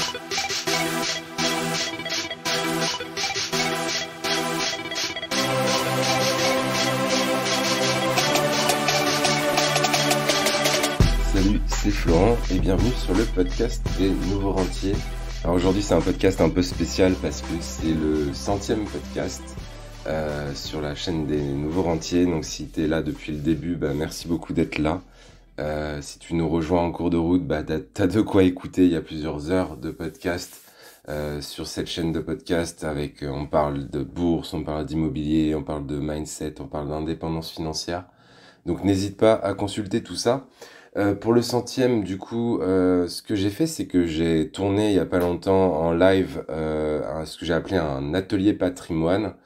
Salut, c'est Florent et bienvenue sur le podcast des Nouveaux Rentiers. Alors aujourd'hui c'est un podcast un peu spécial parce que c'est le 100e podcast sur la chaîne des Nouveaux Rentiers. Donc si tu es là depuis le début, merci beaucoup d'être là. Si tu nous rejoins en cours de route, t'as de quoi écouter. Il y a plusieurs heures de podcast sur cette chaîne de podcast avec on parle de bourse, on parle d'immobilier, on parle de mindset, on parle d'indépendance financière. Donc n'hésite pas à consulter tout ça. Pour le 100e, du coup, ce que j'ai fait, c'est que j'ai tourné il y a pas longtemps en live ce que j'ai appelé un atelier patrimoine.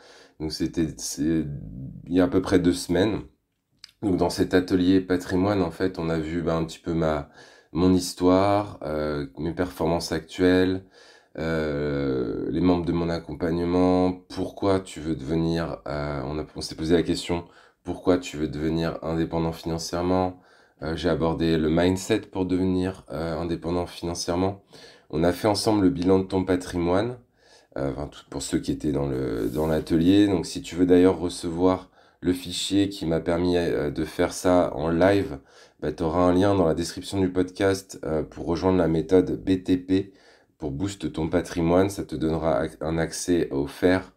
Donc il y a à peu près 2 semaines. Donc dans cet atelier patrimoine, en fait, on a vu un petit peu mon histoire, mes performances actuelles, les membres de mon accompagnement, pourquoi tu veux devenir, on s'est posé la question, pourquoi tu veux devenir indépendant financièrement. J'ai abordé le mindset pour devenir indépendant financièrement. On a fait ensemble le bilan de ton patrimoine, pour ceux qui étaient dans l'atelier. Donc si tu veux d'ailleurs recevoir le fichier qui m'a permis de faire ça en live, tu auras un lien dans la description du podcast pour rejoindre la méthode BTP pour Boost ton patrimoine. Ça te donnera un accès offert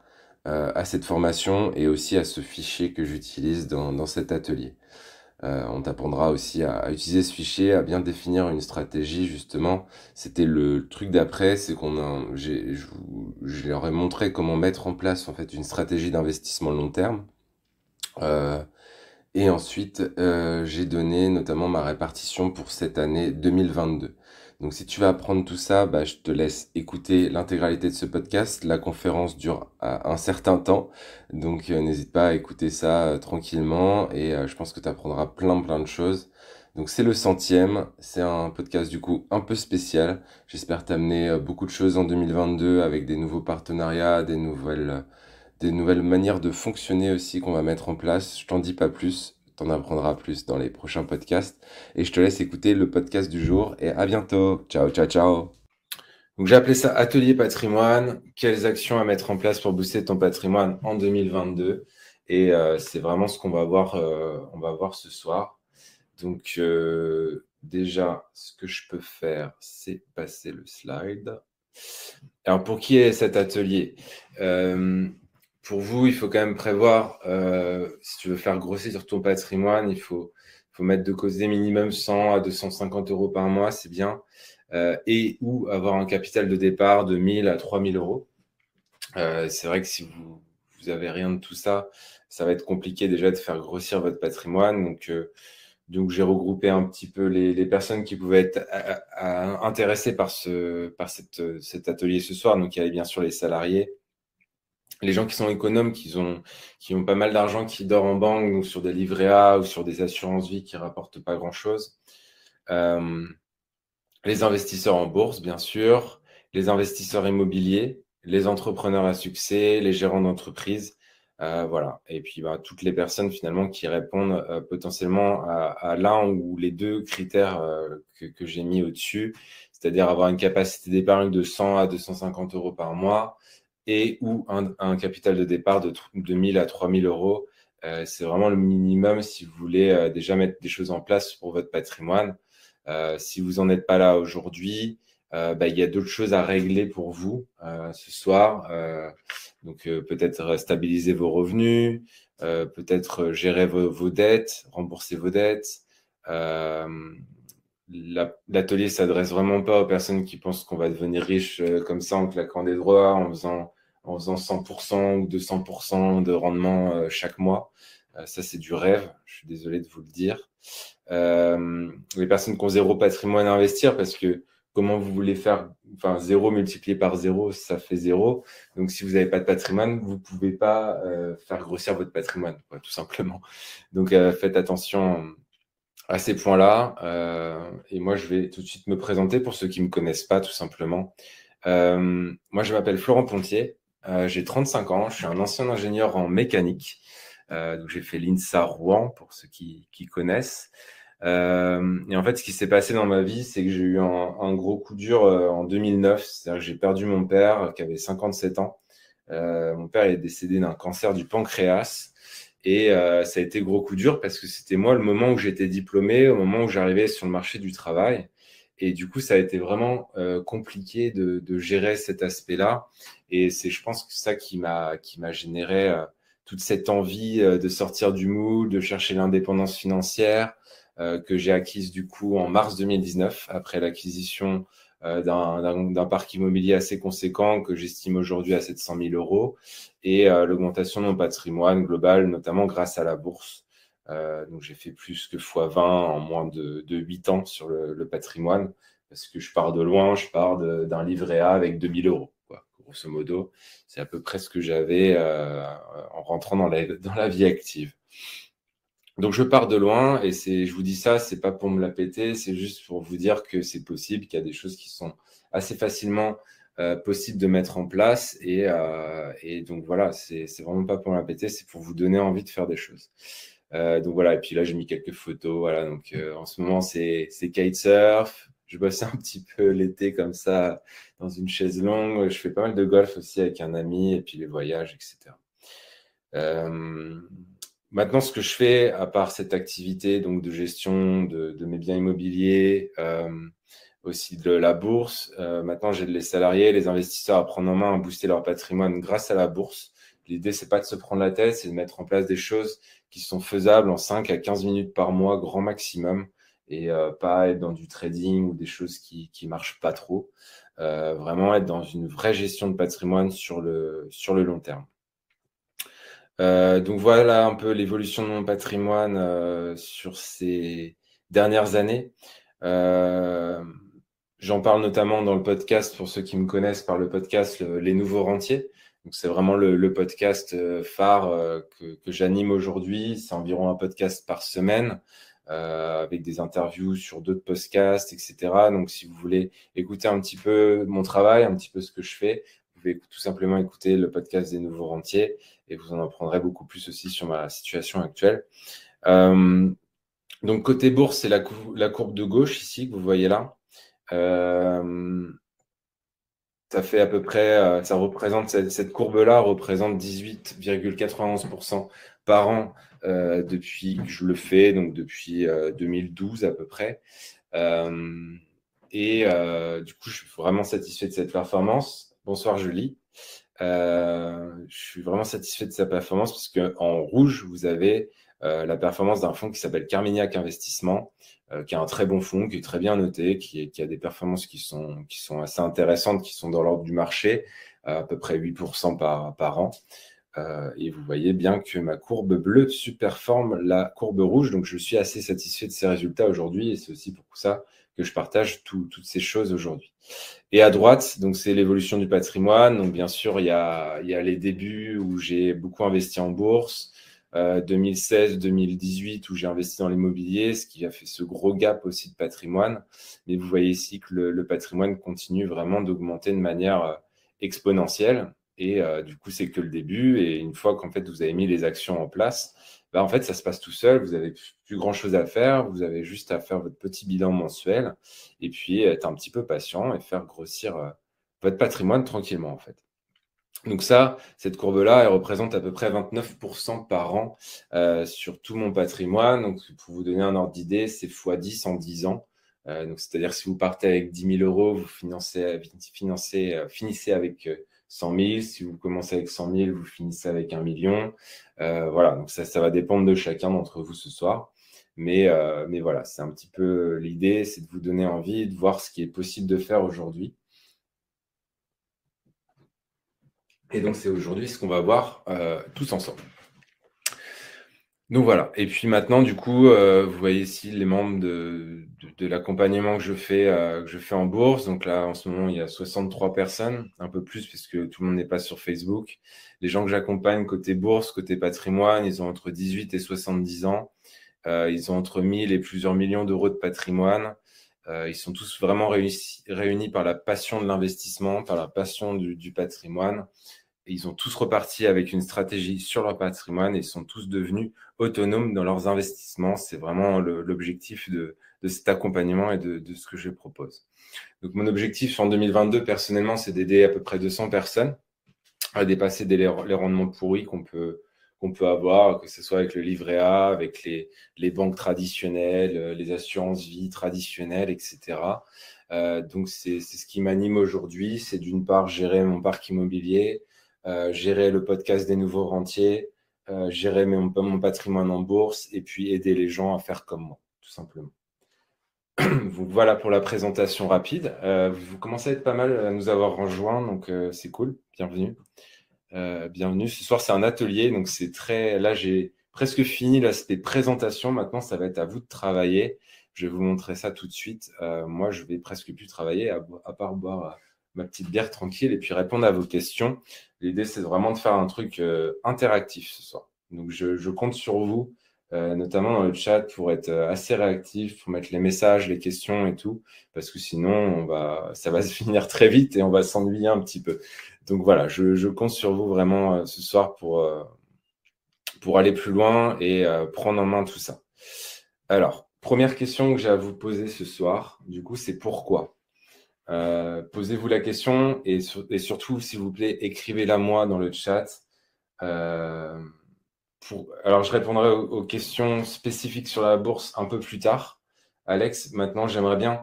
à cette formation et aussi à ce fichier que j'utilise dans cet atelier. On t'apprendra aussi à utiliser ce fichier, à bien définir une stratégie justement. C'était le truc d'après, c'est je leur ai montré comment mettre en place en fait une stratégie d'investissement long terme. Et ensuite, j'ai donné notamment ma répartition pour cette année 2022. Donc si tu veux apprendre tout ça, je te laisse écouter l'intégralité de ce podcast. La conférence dure un certain temps, donc n'hésite pas à écouter ça tranquillement et je pense que tu apprendras plein de choses. Donc c'est le 100e, c'est un podcast du coup un peu spécial. J'espère t'amener beaucoup de choses en 2022 avec des nouveaux partenariats, des nouvelles manières de fonctionner aussi qu'on va mettre en place. Je t'en dis pas plus, t'en apprendras plus dans les prochains podcasts. Et je te laisse écouter le podcast du jour et à bientôt. Ciao, ciao, ciao. Donc j'ai appelé ça Atelier Patrimoine. Quelles actions à mettre en place pour booster ton patrimoine en 2022? Et c'est vraiment ce qu'on va voir, on va voir ce soir. Donc déjà, ce que je peux faire, c'est passer le slide. Alors pour qui est cet atelier? Pour vous, il faut quand même prévoir, si tu veux faire grossir ton patrimoine, il faut mettre de côté minimum 100 à 250 euros par mois, c'est bien, et ou avoir un capital de départ de 1000 à 3000 euros. C'est vrai que si vous avez rien de tout ça, ça va être compliqué déjà de faire grossir votre patrimoine. Donc j'ai regroupé un petit peu les personnes qui pouvaient être intéressées par cet atelier ce soir. Donc il y avait bien sûr les salariés, les gens qui sont économes, qui ont pas mal d'argent qui dort en banque, ou sur des livrets A ou sur des assurances vie qui rapportent pas grand-chose. Les investisseurs en bourse, bien sûr, les investisseurs immobiliers, les entrepreneurs à succès, les gérants d'entreprise, voilà. Et puis toutes les personnes finalement qui répondent potentiellement à l'un ou les deux critères que j'ai mis au-dessus, c'est-à-dire avoir une capacité d'épargne de 100 à 250 euros par mois, et ou un capital de départ de 1000 à 3000 euros. C'est vraiment le minimum si vous voulez déjà mettre des choses en place pour votre patrimoine. Si vous n'en êtes pas là aujourd'hui, il y a d'autres choses à régler pour vous ce soir. Donc peut-être stabiliser vos revenus, peut-être gérer vos dettes, rembourser vos dettes. L'atelier s'adresse vraiment pas aux personnes qui pensent qu'on va devenir riche comme ça en claquant des doigts, en faisant 100% ou 200% de rendement chaque mois. Ça, c'est du rêve. Je suis désolé de vous le dire. Les personnes qui ont zéro patrimoine à investir, parce que comment vous voulez faire, 0 multiplié par 0, ça fait 0. Donc, si vous n'avez pas de patrimoine, vous ne pouvez pas faire grossir votre patrimoine, tout simplement. Donc, faites attention à ces points-là. Et moi, je vais tout de suite me présenter pour ceux qui ne me connaissent pas, tout simplement. Moi, je m'appelle Florent Pontier. J'ai 35 ans. Je suis un ancien ingénieur en mécanique. Donc, j'ai fait l'INSA Rouen, pour ceux qui connaissent. Et en fait, ce qui s'est passé dans ma vie, c'est que j'ai eu un gros coup dur en 2009. C'est-à-dire que j'ai perdu mon père qui avait 57 ans. Mon père est décédé d'un cancer du pancréas. Et ça a été gros coup dur parce que c'était moi le moment où j'étais diplômé, au moment où j'arrivais sur le marché du travail. Et du coup, ça a été vraiment compliqué de gérer cet aspect-là. Et c'est, je pense, que ça qui m'a généré toute cette envie de sortir du moule, de chercher l'indépendance financière que j'ai acquise du coup en mars 2019 après l'acquisition d'un parc immobilier assez conséquent que j'estime aujourd'hui à 700 000 euros et l'augmentation de mon patrimoine global, notamment grâce à la bourse. Donc j'ai fait plus que x20 en moins de 8 ans sur le patrimoine parce que je pars de loin, je pars d'un livret A avec 2000 euros, quoi. Grosso modo, c'est à peu près ce que j'avais en rentrant dans la vie active. Donc je pars de loin et je vous dis ça, c'est pas pour me la péter, c'est juste pour vous dire que c'est possible, qu'il y a des choses qui sont assez facilement possibles de mettre en place et donc voilà, c'est vraiment pas pour me la péter, c'est pour vous donner envie de faire des choses. Donc voilà, et puis là j'ai mis quelques photos, voilà, donc en ce moment c'est kitesurf, je bosse un petit peu l'été comme ça dans une chaise longue, je fais pas mal de golf aussi avec un ami et puis les voyages, etc. Euh, Maintenant, ce que je fais, à part cette activité donc de gestion de mes biens immobiliers, aussi de la bourse, maintenant j'aide les salariés, les investisseurs à prendre en main, à booster leur patrimoine grâce à la bourse. L'idée, c'est pas de se prendre la tête, c'est de mettre en place des choses qui sont faisables en 5 à 15 minutes par mois, grand maximum, et pas être dans du trading ou des choses qui marchent pas trop. Vraiment être dans une vraie gestion de patrimoine sur le long terme. Donc voilà un peu l'évolution de mon patrimoine sur ces dernières années. Euh, J'en parle notamment dans le podcast, pour ceux qui me connaissent par le podcast Les Nouveaux Rentiers. Donc c'est vraiment le podcast phare que j'anime aujourd'hui. C'est environ un podcast par semaine avec des interviews sur d'autres podcasts, etc. Donc si vous voulez écouter un petit peu mon travail, un petit peu ce que je fais, vous pouvez tout simplement écouter le podcast des Nouveaux Rentiers et vous en apprendrez beaucoup plus aussi sur ma situation actuelle. Donc côté bourse, c'est la courbe de gauche ici que vous voyez là. Ça fait à peu près, ça représente cette courbe-là représente 18,91% par an depuis que je le fais, donc depuis 2012 à peu près. Du coup, je suis vraiment satisfait de cette performance. Bonsoir Julie. Je suis vraiment satisfait de sa performance parce qu'en rouge, vous avez la performance d'un fonds qui s'appelle Carmignac Investissement, qui est un très bon fonds, qui est très bien noté, qui a des performances qui sont assez intéressantes, qui sont dans l'ordre du marché, à peu près 8% par an. Et vous voyez bien que ma courbe bleue superforme la courbe rouge, donc je suis assez satisfait de ces résultats aujourd'hui et c'est aussi pour ça que je partage toutes ces choses aujourd'hui. Et à droite, donc c'est l'évolution du patrimoine. Donc bien sûr, il y a les débuts où j'ai beaucoup investi en bourse, 2016-2018 où j'ai investi dans l'immobilier, ce qui a fait ce gros gap aussi de patrimoine. Mais vous voyez ici que le patrimoine continue vraiment d'augmenter de manière exponentielle. Et du coup, c'est que le début. Et une fois qu'en fait vous avez mis les actions en place, en fait, ça se passe tout seul. Vous n'avez plus grand-chose à faire. Vous avez juste à faire votre petit bilan mensuel et puis être un petit peu patient et faire grossir votre patrimoine tranquillement, en fait. Donc ça, cette courbe-là, elle représente à peu près 29% par an sur tout mon patrimoine. Donc, pour vous donner un ordre d'idée, c'est x10 en 10 ans. Donc, c'est-à-dire si vous partez avec 10 000 euros, vous finissez avec 100 000. Si vous commencez avec 100 000, vous finissez avec 1 million. Voilà, donc ça va dépendre de chacun d'entre vous ce soir. Mais voilà, c'est un petit peu l'idée, c'est de vous donner envie de voir ce qui est possible de faire aujourd'hui. Et donc, c'est aujourd'hui ce qu'on va voir tous ensemble. Donc voilà. Et puis maintenant, du coup, vous voyez ici les membres de l'accompagnement que je fais en bourse. Donc là, en ce moment, il y a 63 personnes, un peu plus puisque tout le monde n'est pas sur Facebook. Les gens que j'accompagne côté bourse, côté patrimoine, ils ont entre 18 et 70 ans. Ils ont entre 1000 et plusieurs millions d'euros de patrimoine. Ils sont tous vraiment réunis par la passion de l'investissement, par la passion du patrimoine. ils ont tous reparti avec une stratégie sur leur patrimoine et sont tous devenus autonomes dans leurs investissements. C'est vraiment l'objectif de cet accompagnement et de ce que je propose. Donc, mon objectif en 2022, personnellement, c'est d'aider à peu près 200 personnes à dépasser les rendements pourris qu'on peut avoir, que ce soit avec le livret A, avec les banques traditionnelles, les assurances vie traditionnelles, etc. Donc, c'est ce qui m'anime aujourd'hui. C'est d'une part gérer mon parc immobilier, gérer le podcast des nouveaux rentiers, gérer mon patrimoine en bourse et puis aider les gens à faire comme moi, tout simplement. Voilà pour la présentation rapide. Vous commencez à être pas mal à nous avoir rejoints, donc c'est cool. Bienvenue. Bienvenue. Ce soir, c'est un atelier, donc c'est très. Là, j'ai presque fini l'aspect présentation. Maintenant, ça va être à vous de travailler. Je vais vous montrer ça tout de suite. Moi, je vais presque plus travailler, à part boire ma petite bière tranquille et puis répondre à vos questions. L'idée, c'est vraiment de faire un truc interactif ce soir. Donc, je compte sur vous, notamment dans le chat, pour être assez réactif, pour mettre les messages, les questions et tout, parce que sinon, ça va se finir très vite et on va s'ennuyer un petit peu. Donc voilà, je compte sur vous vraiment ce soir pour aller plus loin et prendre en main tout ça. Alors, première question que j'ai à vous poser ce soir, du coup, c'est pourquoi? Posez-vous la question et surtout, s'il vous plaît, écrivez-la moi dans le chat. Alors, je répondrai aux questions spécifiques sur la bourse un peu plus tard. Alex, maintenant, j'aimerais bien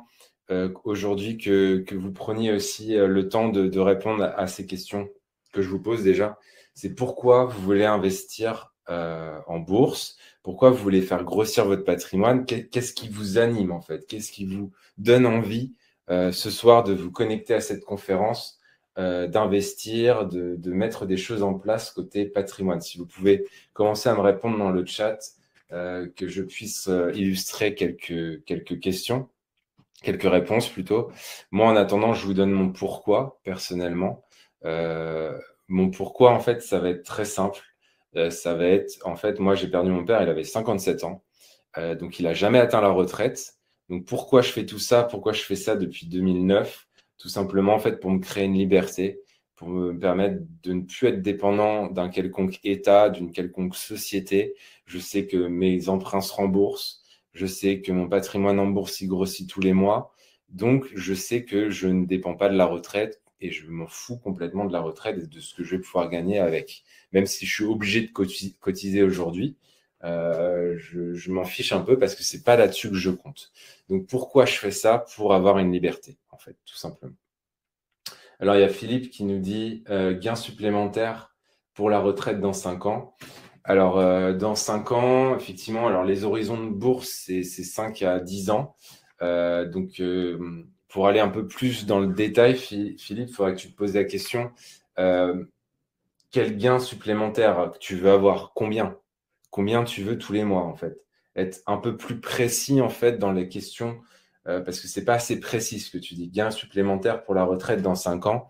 aujourd'hui que vous preniez aussi le temps de répondre à ces questions que je vous pose déjà. C'est pourquoi vous voulez investir en bourse, pourquoi vous voulez faire grossir votre patrimoine, qu'est-ce qui vous anime en fait, qu'est-ce qui vous donne envie ce soir de vous connecter à cette conférence, d'investir, de mettre des choses en place côté patrimoine. Si vous pouvez commencer à me répondre dans le chat, que je puisse illustrer quelques questions. Quelques réponses plutôt. Moi, en attendant, je vous donne mon pourquoi personnellement. Mon pourquoi, en fait, ça va être très simple. Ça va être, en fait, moi, j'ai perdu mon père, il avait 57 ans. Donc, il n'a jamais atteint la retraite. Donc, pourquoi je fais tout ça? Pourquoi je fais ça depuis 2009? Tout simplement, en fait, pour me créer une liberté, pour me permettre de ne plus être dépendant d'un quelconque État, d'une quelconque société. Je sais que mes emprunts se remboursent. Je sais que mon patrimoine en bourse, il grossit tous les mois. Donc, je sais que je ne dépends pas de la retraite et je m'en fous complètement de la retraite et de ce que je vais pouvoir gagner avec. Même si je suis obligé de cotiser aujourd'hui, je m'en fiche un peu parce que c'est pas là-dessus que je compte. Donc, pourquoi je fais ça? Pour avoir une liberté, en fait, tout simplement. Alors, il y a Philippe qui nous dit gain supplémentaire pour la retraite dans 5 ans. Alors, dans 5 ans, effectivement, alors les horizons de bourse, c'est 5 à 10 ans. Donc, pour aller un peu plus dans le détail, Philippe, il faudrait que tu te poses la question, quel gain supplémentaire tu veux avoir? Combien tu veux tous les mois, en fait? Être un peu plus précis, en fait, dans les questions, parce que c'est pas assez précis ce que tu dis. Gain supplémentaire pour la retraite dans 5 ans.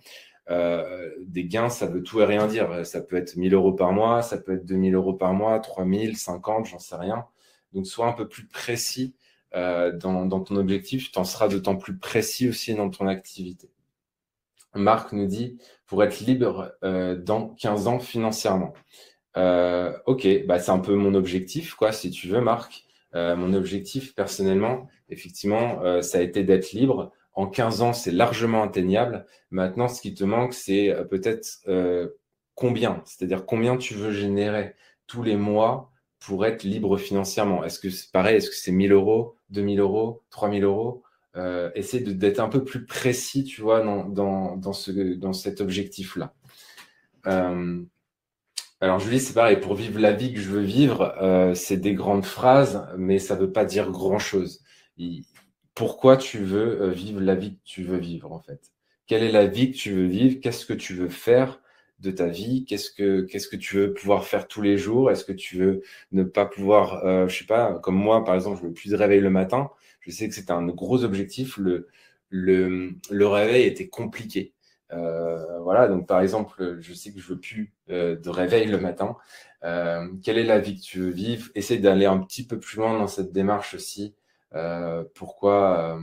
Des gains, ça veut tout et rien dire. Ça peut être 1 000 € par mois, ça peut être 2 000 € par mois, 3 000, 50, j'en sais rien. Donc, sois un peu plus précis dans ton objectif. Tu en seras d'autant plus précis aussi dans ton activité. Marc nous dit, pour être libre dans 15 ans financièrement. Ok, bah, c'est un peu mon objectif, quoi, si tu veux, Marc. Mon objectif, personnellement, effectivement, ça a été d'être libre. En 15 ans, c'est largement atteignable. Maintenant, ce qui te manque, c'est peut-être combien, c'est-à-dire combien tu veux générer tous les mois pour être libre financièrement. Est-ce que c'est pareil? Est-ce que c'est 1 000 €, 2 000 €, 3 000 €? Essaie d'être un peu plus précis, tu vois, dans cet objectif-là. Alors, Julie, c'est pareil, pour vivre la vie que je veux vivre, c'est des grandes phrases, mais ça ne veut pas dire grand-chose. Pourquoi tu veux vivre la vie que tu veux vivre, en fait? Quelle est la vie que tu veux vivre? Qu'est-ce que tu veux faire de ta vie? Qu'est-ce que tu veux pouvoir faire tous les jours? Est-ce que tu veux ne pas pouvoir, je sais pas, comme moi, par exemple, je veux plus de réveil le matin. Je sais que c'était un gros objectif. Le réveil était compliqué. Voilà, donc par exemple, je sais que je veux plus de réveil le matin. Quelle est la vie que tu veux vivre? Essaie d'aller un petit peu plus loin dans cette démarche aussi. Pourquoi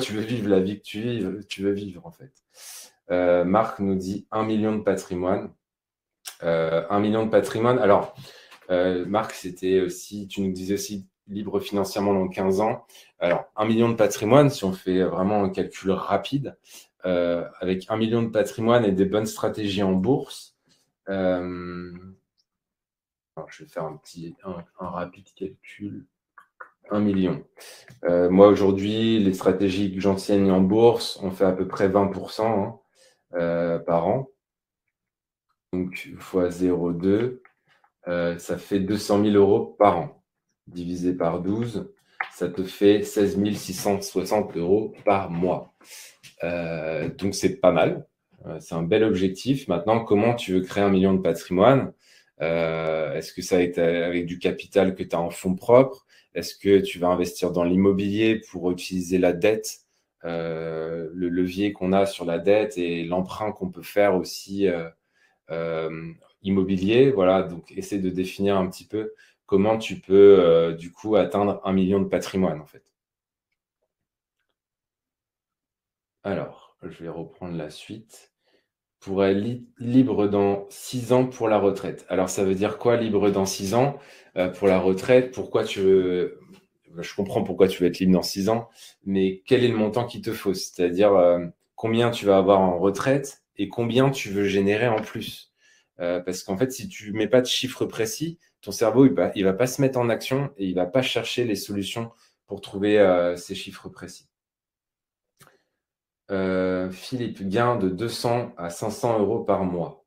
tu veux vivre la vie que tu veux vivre en fait. Marc nous dit 1 million de patrimoine. 1 million de patrimoine. Alors, Marc, c'était aussi, tu nous disais aussi libre financièrement dans 15 ans. Alors, 1 million de patrimoine, si on fait vraiment un calcul rapide, avec 1 million de patrimoine et des bonnes stratégies en bourse, alors je vais faire un rapide calcul. 1 million. Moi, aujourd'hui, les stratégies que j'enseigne en bourse, on fait à peu près 20% par an. Donc, fois 0,2, ça fait 200 000 euros par an. Divisé par 12, ça te fait 16 660 euros par mois. Donc, c'est pas mal. C'est un bel objectif. Maintenant, comment tu veux créer 1 million de patrimoine? Est-ce que ça va être avec du capital que tu as en fonds propres? Est-ce que tu vas investir dans l'immobilier pour utiliser la dette, le levier qu'on a sur la dette et l'emprunt qu'on peut faire aussi immobilier? Voilà, donc essaie de définir un petit peu comment tu peux du coup atteindre 1 million de patrimoine en fait. Alors, je vais reprendre la suite. Pour être libre dans 6 ans pour la retraite. Alors, ça veut dire quoi, libre dans 6 ans pour la retraite? Pourquoi tu veux... Je comprends pourquoi tu veux être libre dans 6 ans, mais quel est le montant qu'il te faut? C'est-à-dire combien tu vas avoir en retraite et combien tu veux générer en plus. Parce qu'en fait, si tu mets pas de chiffres précis, ton cerveau, il va pas se mettre en action et il va pas chercher les solutions pour trouver ces chiffres précis. Philippe, gain de 200 à 500 euros par mois.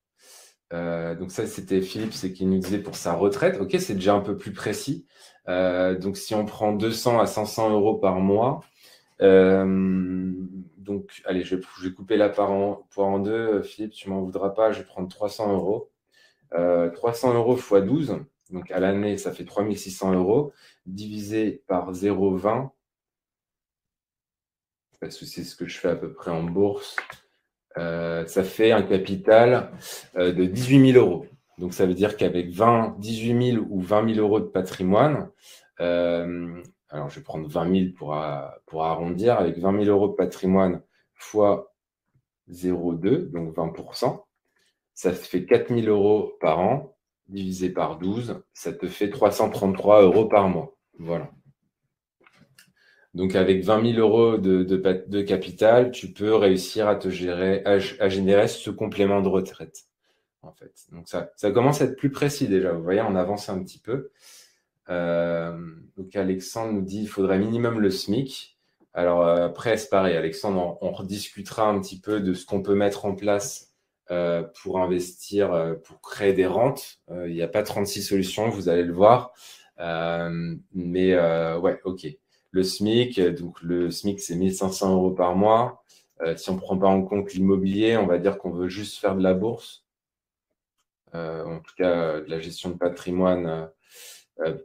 Donc ça, c'était Philippe, c'est qui nous disait pour sa retraite. Ok, c'est déjà un peu plus précis. Donc si on prend 200 à 500 euros par mois, donc allez, je vais couper la poire en deux. Philippe, tu m'en voudras pas, je vais prendre 300 euros. 300 euros x 12, donc à l'année, ça fait 3600 euros, divisé par 0,20, parce que c'est ce que je fais à peu près en bourse. Ça fait un capital de 18 000 euros. Donc, ça veut dire qu'avec 18 000 ou 20 000 euros de patrimoine, alors je vais prendre 20 000 pour arrondir, avec 20 000 euros de patrimoine fois 0,2, donc 20%, ça fait 4 000 euros par an, divisé par 12, ça te fait 333 euros par mois. Voilà. Donc, avec 20 000 euros de capital, tu peux réussir à générer ce complément de retraite, en fait. Donc, ça commence à être plus précis déjà. Vous voyez, on avance un petit peu. Donc, Alexandre nous dit qu'il faudrait minimum le SMIC. Alors, après, c'est pareil. Alexandre, on rediscutera un petit peu de ce qu'on peut mettre en place pour investir, pour créer des rentes. Il n'y a pas 36 solutions, vous allez le voir. Mais ouais, ok. Le SMIC, donc le SMIC, c'est 1 500 euros par mois. Si on ne prend pas en compte l'immobilier, on va dire qu'on veut juste faire de la bourse, en tout cas de la gestion de patrimoine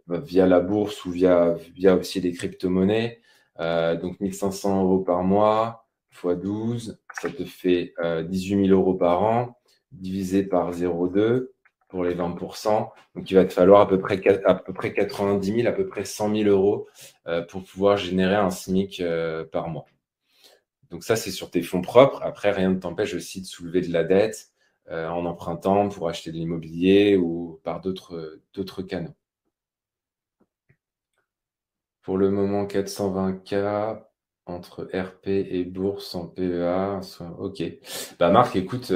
via la bourse ou via aussi des crypto-monnaies. Donc 1 500 euros par mois fois 12, ça te fait 18 000 euros par an, divisé par 0,2 pour les 20%. Donc, il va te falloir à peu près 90 000, à peu près 100 000 euros pour pouvoir générer un SMIC par mois. Donc, ça, c'est sur tes fonds propres. Après, rien ne t'empêche aussi de soulever de la dette en empruntant pour acheter de l'immobilier ou par d'autres canaux. Pour le moment, 420K entre RP et bourse en PEA. Ok. Bah, Marc, écoute,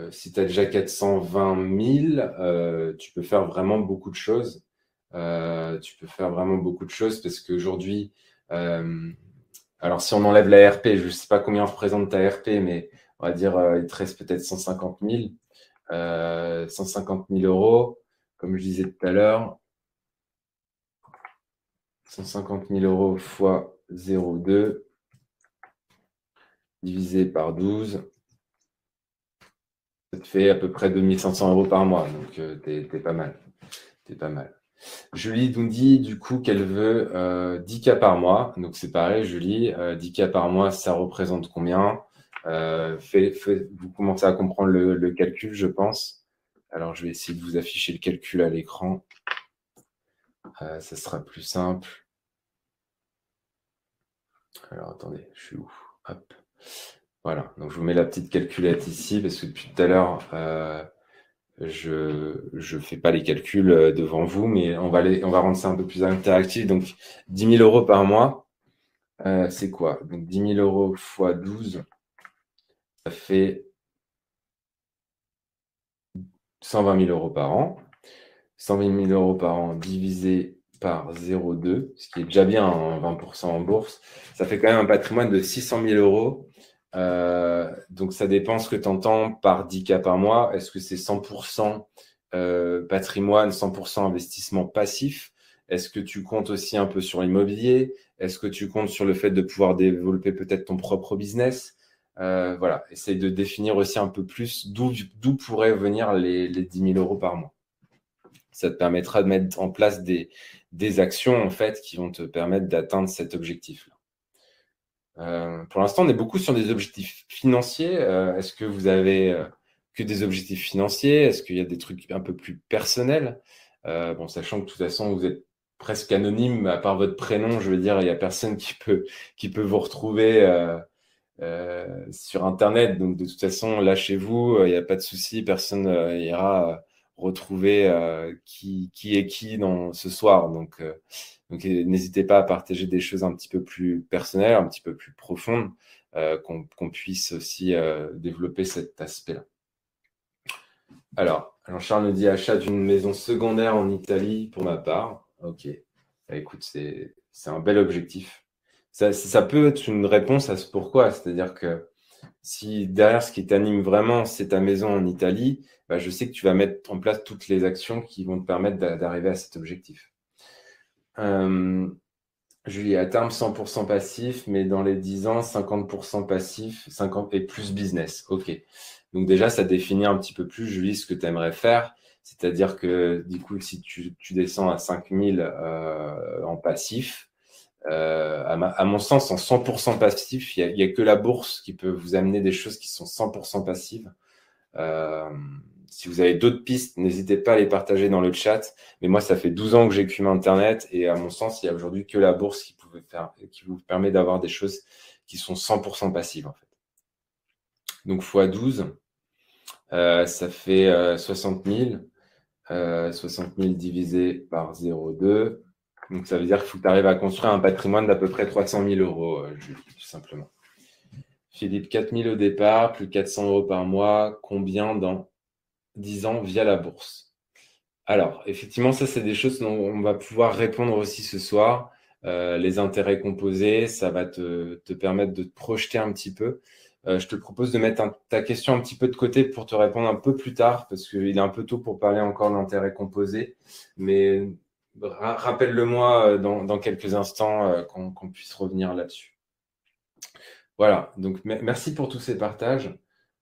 si tu as déjà 420 000, tu peux faire vraiment beaucoup de choses. Tu peux faire vraiment beaucoup de choses parce qu'aujourd'hui, alors si on enlève la RP, je ne sais pas combien représente ta RP, mais on va dire il te reste peut-être 150 000. 150 000 euros, comme je disais tout à l'heure. 150 000 euros fois 0,2 divisé par 12, ça te fait à peu près 2 500 euros par mois. Donc, t'es pas mal. T'es pas mal. Julie nous dit du coup qu'elle veut 10 cas par mois. Donc, c'est pareil, Julie, 10 cas par mois, ça représente combien? Vous commencez à comprendre le calcul, je pense. Alors, je vais essayer de vous afficher le calcul à l'écran. Ça sera plus simple. Alors, attendez, je suis où? Hop. Voilà, donc je vous mets la petite calculette ici parce que depuis tout à l'heure, je fais pas les calculs devant vous, mais on va rendre ça un peu plus interactif. Donc 10 000 euros par mois, c'est quoi? Donc 10 000 euros fois 12, ça fait 120 000 euros par an. 120 000 euros par an divisé par 0,2, ce qui est déjà bien, hein, 20% en bourse, ça fait quand même un patrimoine de 600 000 euros. Donc, ça dépend ce que tu entends par 10K par mois. Est-ce que c'est 100% patrimoine, 100% investissement passif? Est-ce que tu comptes aussi un peu sur l'immobilier? Est-ce que tu comptes sur le fait de pouvoir développer peut-être ton propre business? Voilà, essaye de définir aussi un peu plus d'où pourraient venir les 10 000 euros par mois. Ça te permettra de mettre en place des actions en fait qui vont te permettre d'atteindre cet objectif-là. Pour l'instant, on est beaucoup sur des objectifs financiers. Est-ce que vous avez que des objectifs financiers? Est-ce qu'il y a des trucs un peu plus personnels? Bon, sachant que de toute façon, vous êtes presque anonyme, à part votre prénom, je veux dire, il n'y a personne qui peut vous retrouver sur Internet. Donc, de toute façon, là, chez vous, il n'y a pas de souci, personne ira retrouver qui est qui dans ce soir. Donc n'hésitez pas à partager des choses un petit peu plus personnelles, un petit peu plus profondes, qu'on puisse aussi développer cet aspect-là. Alors, Charles nous dit achat d'une maison secondaire en Italie pour ma part. Ok. Bah, écoute, c'est un bel objectif. Ça peut être une réponse à ce pourquoi. C'est-à-dire que si derrière ce qui t'anime vraiment, c'est ta maison en Italie, bah, je sais que tu vas mettre en place toutes les actions qui vont te permettre d'arriver à cet objectif. Julie, à terme 100% passif, mais dans les 10 ans, 50% passif, 50 et plus business. Ok. Donc déjà, ça définit un petit peu plus, Julie, ce que tu aimerais faire. C'est-à-dire que du coup, si tu descends à 5000 en passif, à mon sens, en 100% passif, il y a que la bourse qui peut vous amener des choses qui sont 100% passives. Si vous avez d'autres pistes, n'hésitez pas à les partager dans le chat. Mais moi, ça fait 12 ans que j'écume Internet et à mon sens, il y a aujourd'hui que la bourse qui vous permet d'avoir des choses qui sont 100% passives en fait. Donc x12, ça fait 60 000. 60 000 divisé par 0,2. Donc, ça veut dire qu'il faut que tu arrives à construire un patrimoine d'à peu près 300 000 euros, Julie, tout simplement. Philippe, 4 000 au départ, plus 400 euros par mois. Combien dans 10 ans via la bourse? Alors, effectivement, ça, c'est des choses dont on va pouvoir répondre aussi ce soir. Les intérêts composés, ça va te permettre de te projeter un petit peu. Je te propose de mettre ta question un petit peu de côté pour te répondre un peu plus tard, parce qu'il est un peu tôt pour parler encore d'intérêts composés. Mais rappelle-le-moi dans quelques instants qu'on puisse revenir là-dessus. Voilà, donc merci pour tous ces partages.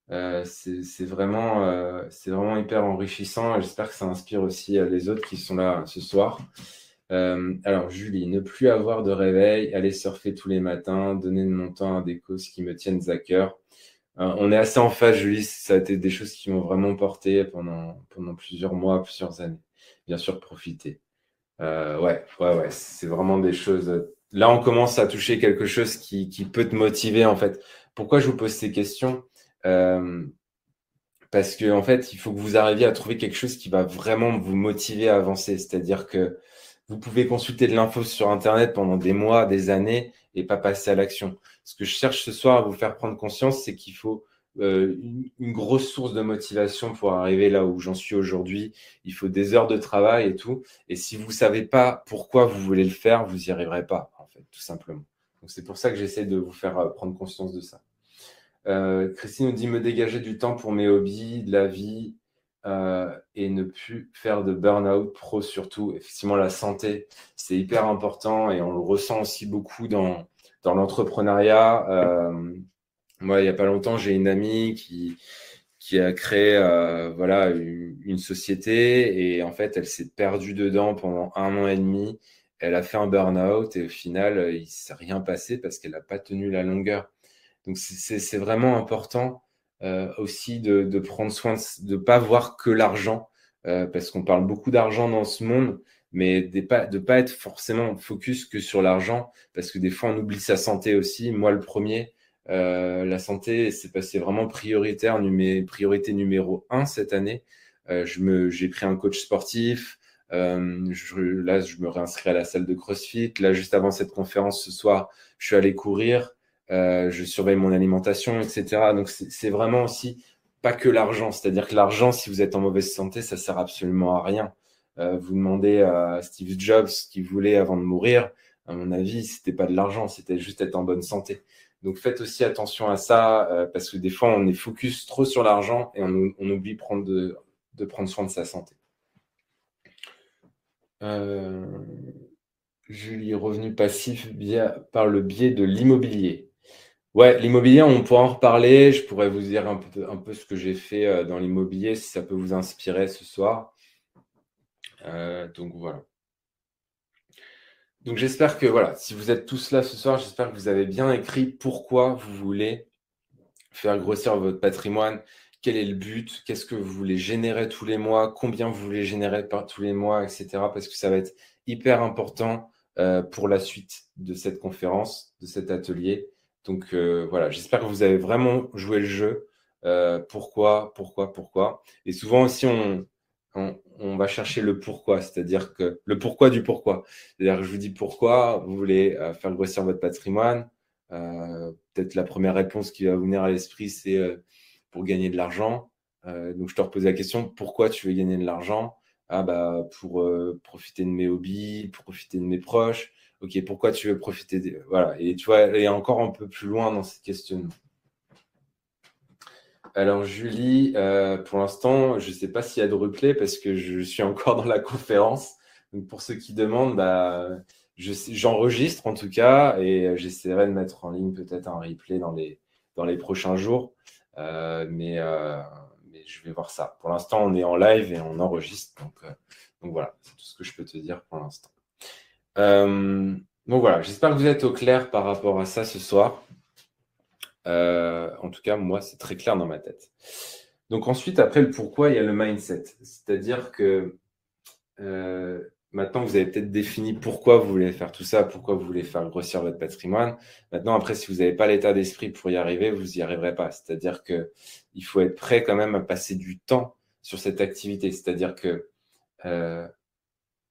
C'est vraiment hyper enrichissant et j'espère que ça inspire aussi les autres qui sont là ce soir. Alors, Julie, ne plus avoir de réveil, aller surfer tous les matins, donner de mon temps à des causes qui me tiennent à cœur. On est assez en phase, Julie. Ça a été des choses qui m'ont vraiment porté pendant plusieurs mois, plusieurs années. Bien sûr, profiter. Ouais. C'est vraiment des choses. Là, on commence à toucher quelque chose qui peut te motiver, en fait. Pourquoi je vous pose ces questions? Parce que en fait, il faut que vous arriviez à trouver quelque chose qui va vraiment vous motiver à avancer. C'est-à-dire que vous pouvez consulter de l'info sur Internet pendant des mois, des années et pas passer à l'action. Ce que je cherche ce soir à vous faire prendre conscience, c'est qu'il faut une grosse source de motivation pour arriver là où j'en suis aujourd'hui. Il faut des heures de travail et tout. Et si vous ne savez pas pourquoi vous voulez le faire, vous n'y arriverez pas, en fait, tout simplement. Donc, c'est pour ça que j'essaie de vous faire prendre conscience de ça. Christine nous dit me dégager du temps pour mes hobbies, de la vie et ne plus faire de burn-out pro surtout. Effectivement, la santé, c'est hyper important et on le ressent aussi beaucoup dans l'entrepreneuriat. Moi, il n'y a pas longtemps, j'ai une amie qui a créé voilà, une société et en fait, elle s'est perdue dedans pendant 1 an et demi. Elle a fait un burn-out et au final, il ne s'est rien passé parce qu'elle n'a pas tenu la longueur. Donc, c'est vraiment important aussi de prendre soin de ne pas voir que l'argent, parce qu'on parle beaucoup d'argent dans ce monde, mais de pas être forcément focus que sur l'argent, parce que des fois, on oublie sa santé aussi. Moi, le premier, La santé, c'est vraiment priorité numéro 1 cette année. J'ai pris un coach sportif. Là, je me réinscris à la salle de CrossFit. Là, juste avant cette conférence ce soir, je suis allé courir. Je surveille mon alimentation, etc. Donc, c'est vraiment aussi pas que l'argent. C'est-à-dire que l'argent, si vous êtes en mauvaise santé, ça sert absolument à rien. Vous demandez à Steve Jobs ce qu'il voulait avant de mourir. À mon avis, c'était pas de l'argent, c'était juste être en bonne santé. Donc, faites aussi attention à ça, parce que des fois, on est focus trop sur l'argent et on oublie de prendre soin de sa santé. Julie, revenu passif par le biais de l'immobilier. Ouais, l'immobilier, on pourra en reparler. Je pourrais vous dire un peu ce que j'ai fait dans l'immobilier, si ça peut vous inspirer ce soir. Donc voilà. Donc j'espère que voilà, si vous êtes tous là ce soir, j'espère que vous avez bien écrit pourquoi vous voulez faire grossir votre patrimoine, quel est le but, qu'est-ce que vous voulez générer tous les mois, combien vous voulez générer par tous les mois, etc. Parce que ça va être hyper important pour la suite de cette conférence, de cet atelier. Donc voilà, j'espère que vous avez vraiment joué le jeu. Pourquoi. Et souvent aussi, on va chercher le pourquoi, c'est-à-dire que le pourquoi du pourquoi. C'est-à-dire que je vous dis pourquoi vous voulez faire grossir votre patrimoine. Peut-être la première réponse qui va vous venir à l'esprit, c'est pour gagner de l'argent. Donc, je te repose la question, pourquoi tu veux gagner de l'argent? Ah, bah, pour profiter de mes hobbies, profiter de mes proches. Ok, pourquoi tu veux profiter Voilà, et tu vois, aller encore un peu plus loin dans cette questionnement. Alors, Julie, pour l'instant, je ne sais pas s'il y a de replay parce que je suis encore dans la conférence. Donc, pour ceux qui demandent, bah, j'enregistre en tout cas et j'essaierai de mettre en ligne peut-être un replay dans les prochains jours. Mais je vais voir ça. Pour l'instant, on est en live et on enregistre. Donc voilà, c'est tout ce que je peux te dire pour l'instant. Donc voilà, j'espère que vous êtes au clair par rapport à ça ce soir. En tout cas, moi, c'est très clair dans ma tête. Donc ensuite, après le pourquoi, il y a le mindset. C'est-à-dire que maintenant, vous avez peut-être défini pourquoi vous voulez faire tout ça, pourquoi vous voulez faire grossir votre patrimoine. Maintenant, après, si vous n'avez pas l'état d'esprit pour y arriver, vous n'y arriverez pas. C'est-à-dire qu'il faut être prêt quand même à passer du temps sur cette activité. C'est-à-dire que...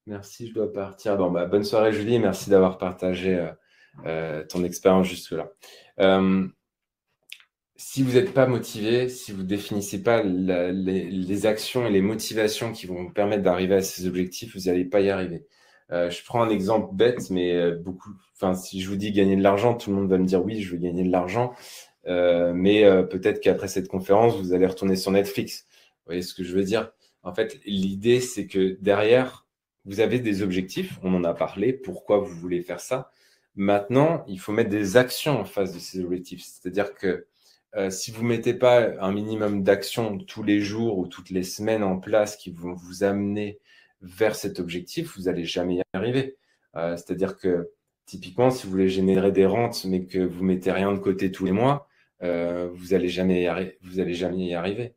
merci, je dois partir. Bon, bah, bonne soirée, Julie. Merci d'avoir partagé ton expérience jusque-là. Si vous n'êtes pas motivé, si vous ne définissez pas les actions et les motivations qui vont vous permettre d'arriver à ces objectifs, vous n'allez pas y arriver. Je prends un exemple bête, mais si je vous dis gagner de l'argent, tout le monde va me dire oui, je veux gagner de l'argent. Mais peut-être qu'après cette conférence, vous allez retourner sur Netflix. Vous voyez ce que je veux dire? En fait, l'idée, c'est que derrière, vous avez des objectifs. On en a parlé. Pourquoi vous voulez faire ça? Maintenant, il faut mettre des actions en face de ces objectifs. C'est-à-dire que si vous ne mettez pas un minimum d'actions tous les jours ou toutes les semaines en place qui vont vous amener vers cet objectif, vous n'allez jamais y arriver. C'est-à-dire que typiquement, si vous voulez générer des rentes, mais que vous ne mettez rien de côté tous les mois, vous n'allez jamais y arriver.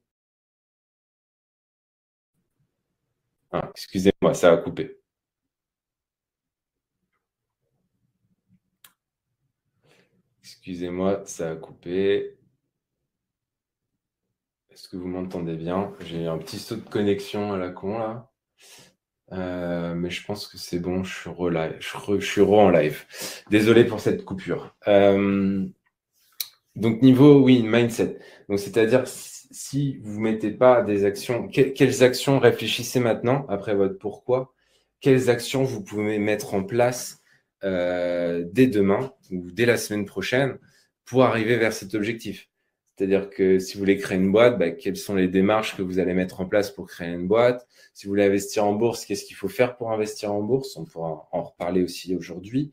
Ah, excusez-moi, ça a coupé. Excusez-moi, ça a coupé. Est-ce que vous m'entendez bien? J'ai eu un petit saut de connexion à la con là. Mais je pense que c'est bon, je suis en live. Désolé pour cette coupure. Donc niveau, oui, mindset. Donc c'est-à-dire si vous mettez pas des actions, quelles actions réfléchissez maintenant après votre pourquoi? Quelles actions vous pouvez mettre en place dès demain ou dès la semaine prochaine pour arriver vers cet objectif? C'est-à-dire que si vous voulez créer une boîte, bah, quelles sont les démarches que vous allez mettre en place pour créer une boîte? Si vous voulez investir en bourse, qu'est-ce qu'il faut faire pour investir en bourse? On pourra en reparler aussi aujourd'hui.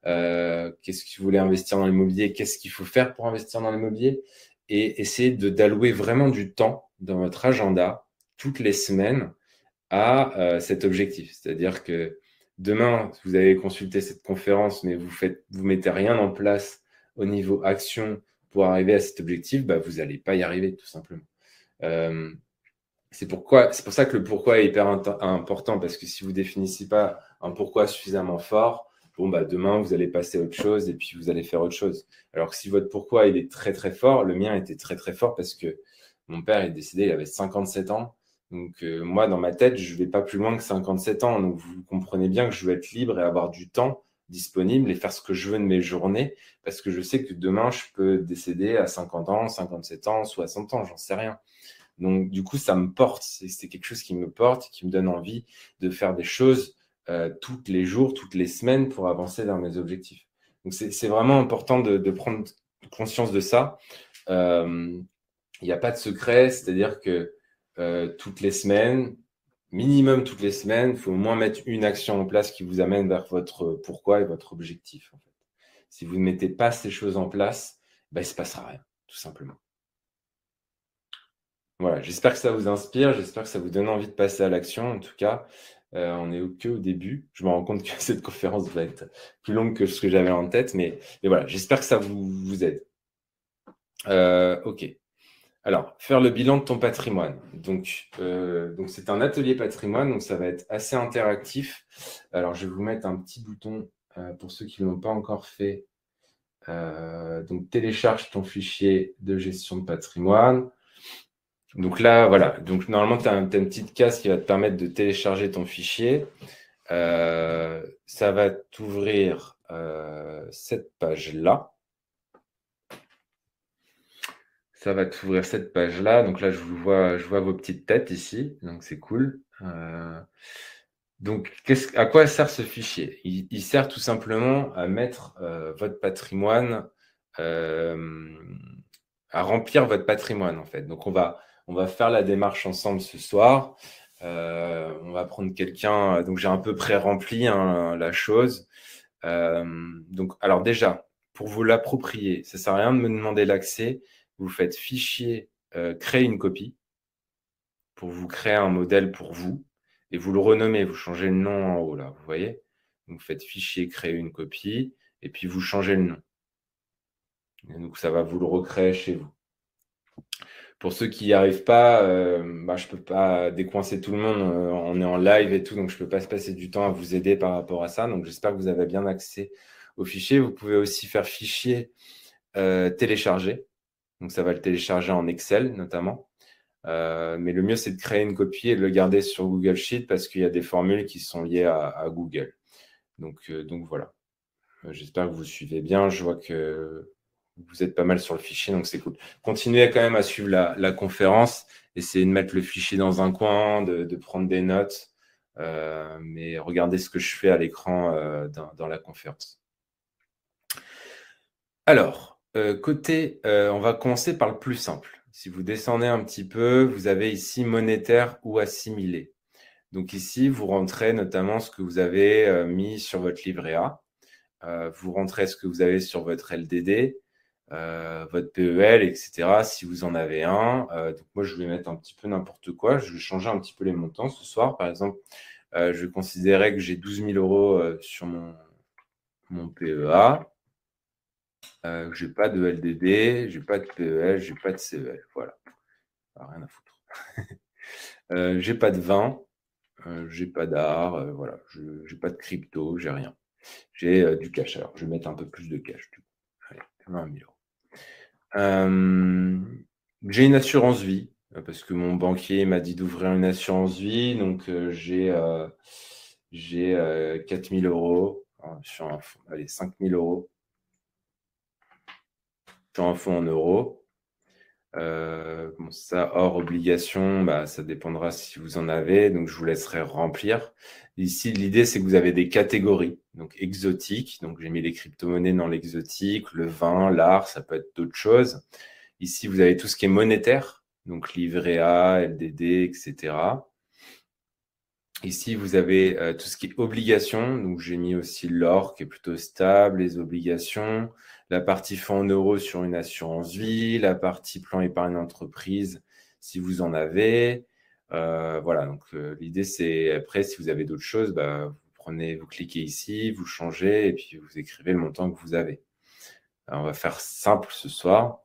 Qu'est-ce que vous voulez investir dans l'immobilier? Qu'est-ce qu'il faut faire pour investir dans l'immobilier? Et essayer d'allouer vraiment du temps dans votre agenda toutes les semaines à cet objectif. C'est-à-dire que demain, vous avez consulté cette conférence, mais vous mettez rien en place au niveau action pour arriver à cet objectif, bah, vous n'allez pas y arriver tout simplement. C'est pour ça que le pourquoi est hyper important, parce que si vous ne définissez pas un pourquoi suffisamment fort, bon, bah, demain, vous allez passer à autre chose et puis vous allez faire autre chose. Alors que si votre pourquoi, il est très, très fort, le mien était très, très fort parce que mon père est décédé, il avait 57 ans. Donc, moi, dans ma tête, je ne vais pas plus loin que 57 ans. Donc, vous comprenez bien que je veux être libre et avoir du temps disponible et faire ce que je veux de mes journées parce que je sais que demain, je peux décéder à 50 ans, 57 ans, 60 ans, j'en sais rien. Donc, du coup, ça me porte. C'est quelque chose qui me porte, qui me donne envie de faire des choses tous les jours, toutes les semaines pour avancer vers mes objectifs. Donc, c'est vraiment important de prendre conscience de ça. Il n'y a pas de secret, c'est-à-dire que toutes les semaines, minimum toutes les semaines, il faut au moins mettre une action en place qui vous amène vers votre pourquoi et votre objectif. En fait. Si vous ne mettez pas ces choses en place, ben, il ne se passera rien, tout simplement. Voilà, j'espère que ça vous inspire, j'espère que ça vous donne envie de passer à l'action. En tout cas, on n'est que au début. Je me rends compte que cette conférence va être plus longue que ce que j'avais en tête, mais voilà, j'espère que ça vous aide. Ok. Alors, faire le bilan de ton patrimoine. Donc c'est un atelier patrimoine, donc ça va être assez interactif. Alors, je vais vous mettre un petit bouton pour ceux qui ne l'ont pas encore fait. Donc, télécharge ton fichier de gestion de patrimoine. Donc là, voilà. Donc, normalement, tu as une petite case qui va te permettre de télécharger ton fichier. Ça va t'ouvrir cette page-là. Ça va t'ouvrir cette page-là. Donc là, je vois vos petites têtes ici. Donc, c'est cool. Donc, à quoi sert ce fichier? Il sert tout simplement à mettre votre patrimoine, à remplir votre patrimoine, en fait. Donc, on va faire la démarche ensemble ce soir. On va prendre quelqu'un. Donc, j'ai un peu pré-rempli la chose. Donc, alors déjà, pour vous l'approprier, ça ne sert à rien de me demander l'accès. Vous faites fichier, créer une copie pour vous créer un modèle pour vous et vous le renommez. Vous changez le nom en haut là, vous voyez? Donc, vous faites fichier, créer une copie et puis vous changez le nom. Et donc, ça va vous le recréer chez vous. Pour ceux qui n'y arrivent pas, je ne peux pas décoincer tout le monde. On est en live et tout, donc je ne peux pas se passer du temps à vous aider par rapport à ça. Donc, j'espère que vous avez bien accès au fichier. Vous pouvez aussi faire fichier télécharger. Donc, ça va le télécharger en Excel notamment. Mais le mieux, c'est de créer une copie et de le garder sur Google Sheet parce qu'il y a des formules qui sont liées à Google. Donc voilà. J'espère que vous suivez bien. Je vois que vous êtes pas mal sur le fichier, donc c'est cool. Continuez quand même à suivre la conférence. Essayez de mettre le fichier dans un coin, de prendre des notes. Mais regardez ce que je fais à l'écran dans la conférence. Alors, on va commencer par le plus simple. Si vous descendez un petit peu, vous avez ici monétaire ou assimilé. Donc ici, vous rentrez notamment ce que vous avez mis sur votre livret A. Vous rentrez ce que vous avez sur votre LDD, votre PEL, etc. si vous en avez un. Donc moi, je vais mettre un petit peu n'importe quoi. Je vais changer un petit peu les montants ce soir. Par exemple, je vais considérer que j'ai 12 000 € sur mon PEA. Je n'ai pas de LDD, je n'ai pas de PEL, je n'ai pas de CEL. Voilà. Rien à foutre. J'ai pas de vin, j'ai pas d'art, voilà. Je n'ai pas de crypto, j'ai rien. J'ai du cash. Alors, je vais mettre un peu plus de cash. Du coup. Allez, 20 000 €. J'ai une assurance vie parce que mon banquier m'a dit d'ouvrir une assurance vie. Donc, j'ai 4 000 € sur un fonds. Allez, 5 000 € sur un fonds en euros. Ça, hors obligation, ça dépendra si vous en avez. Donc, je vous laisserai remplir. Ici, l'idée, c'est que vous avez des catégories. Donc, exotiques. Donc, j'ai mis les crypto-monnaies dans l'exotique, le vin, l'art, ça peut être d'autres choses. Ici, vous avez tout ce qui est monétaire. Donc, livret A, LDD, etc. Ici, vous avez tout ce qui est obligations. Donc, j'ai mis aussi l'or qui est plutôt stable, les obligations, la partie fonds en euros sur une assurance vie, la partie plan épargne entreprise si vous en avez. Voilà, donc l'idée, c'est après, si vous avez d'autres choses, vous cliquez ici, vous changez et puis vous écrivez le montant que vous avez. Alors, on va faire simple ce soir.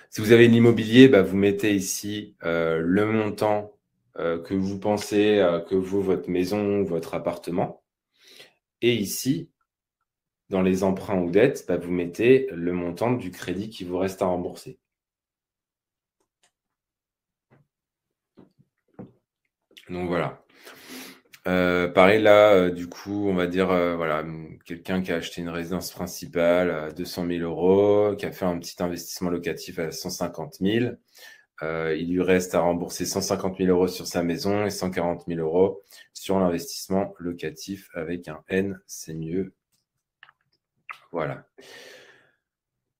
Si vous avez l'immobilier, vous mettez ici le montant que vous pensez que vaut votre maison ou votre appartement. Et ici, dans les emprunts ou dettes, vous mettez le montant du crédit qui vous reste à rembourser. Donc voilà. Pareil là, du coup, on va dire, voilà, quelqu'un qui a acheté une résidence principale à 200 000 €, qui a fait un petit investissement locatif à 150 000. Il lui reste à rembourser 150 000 € sur sa maison et 140 000 € sur l'investissement locatif avec un N, c'est mieux. Voilà.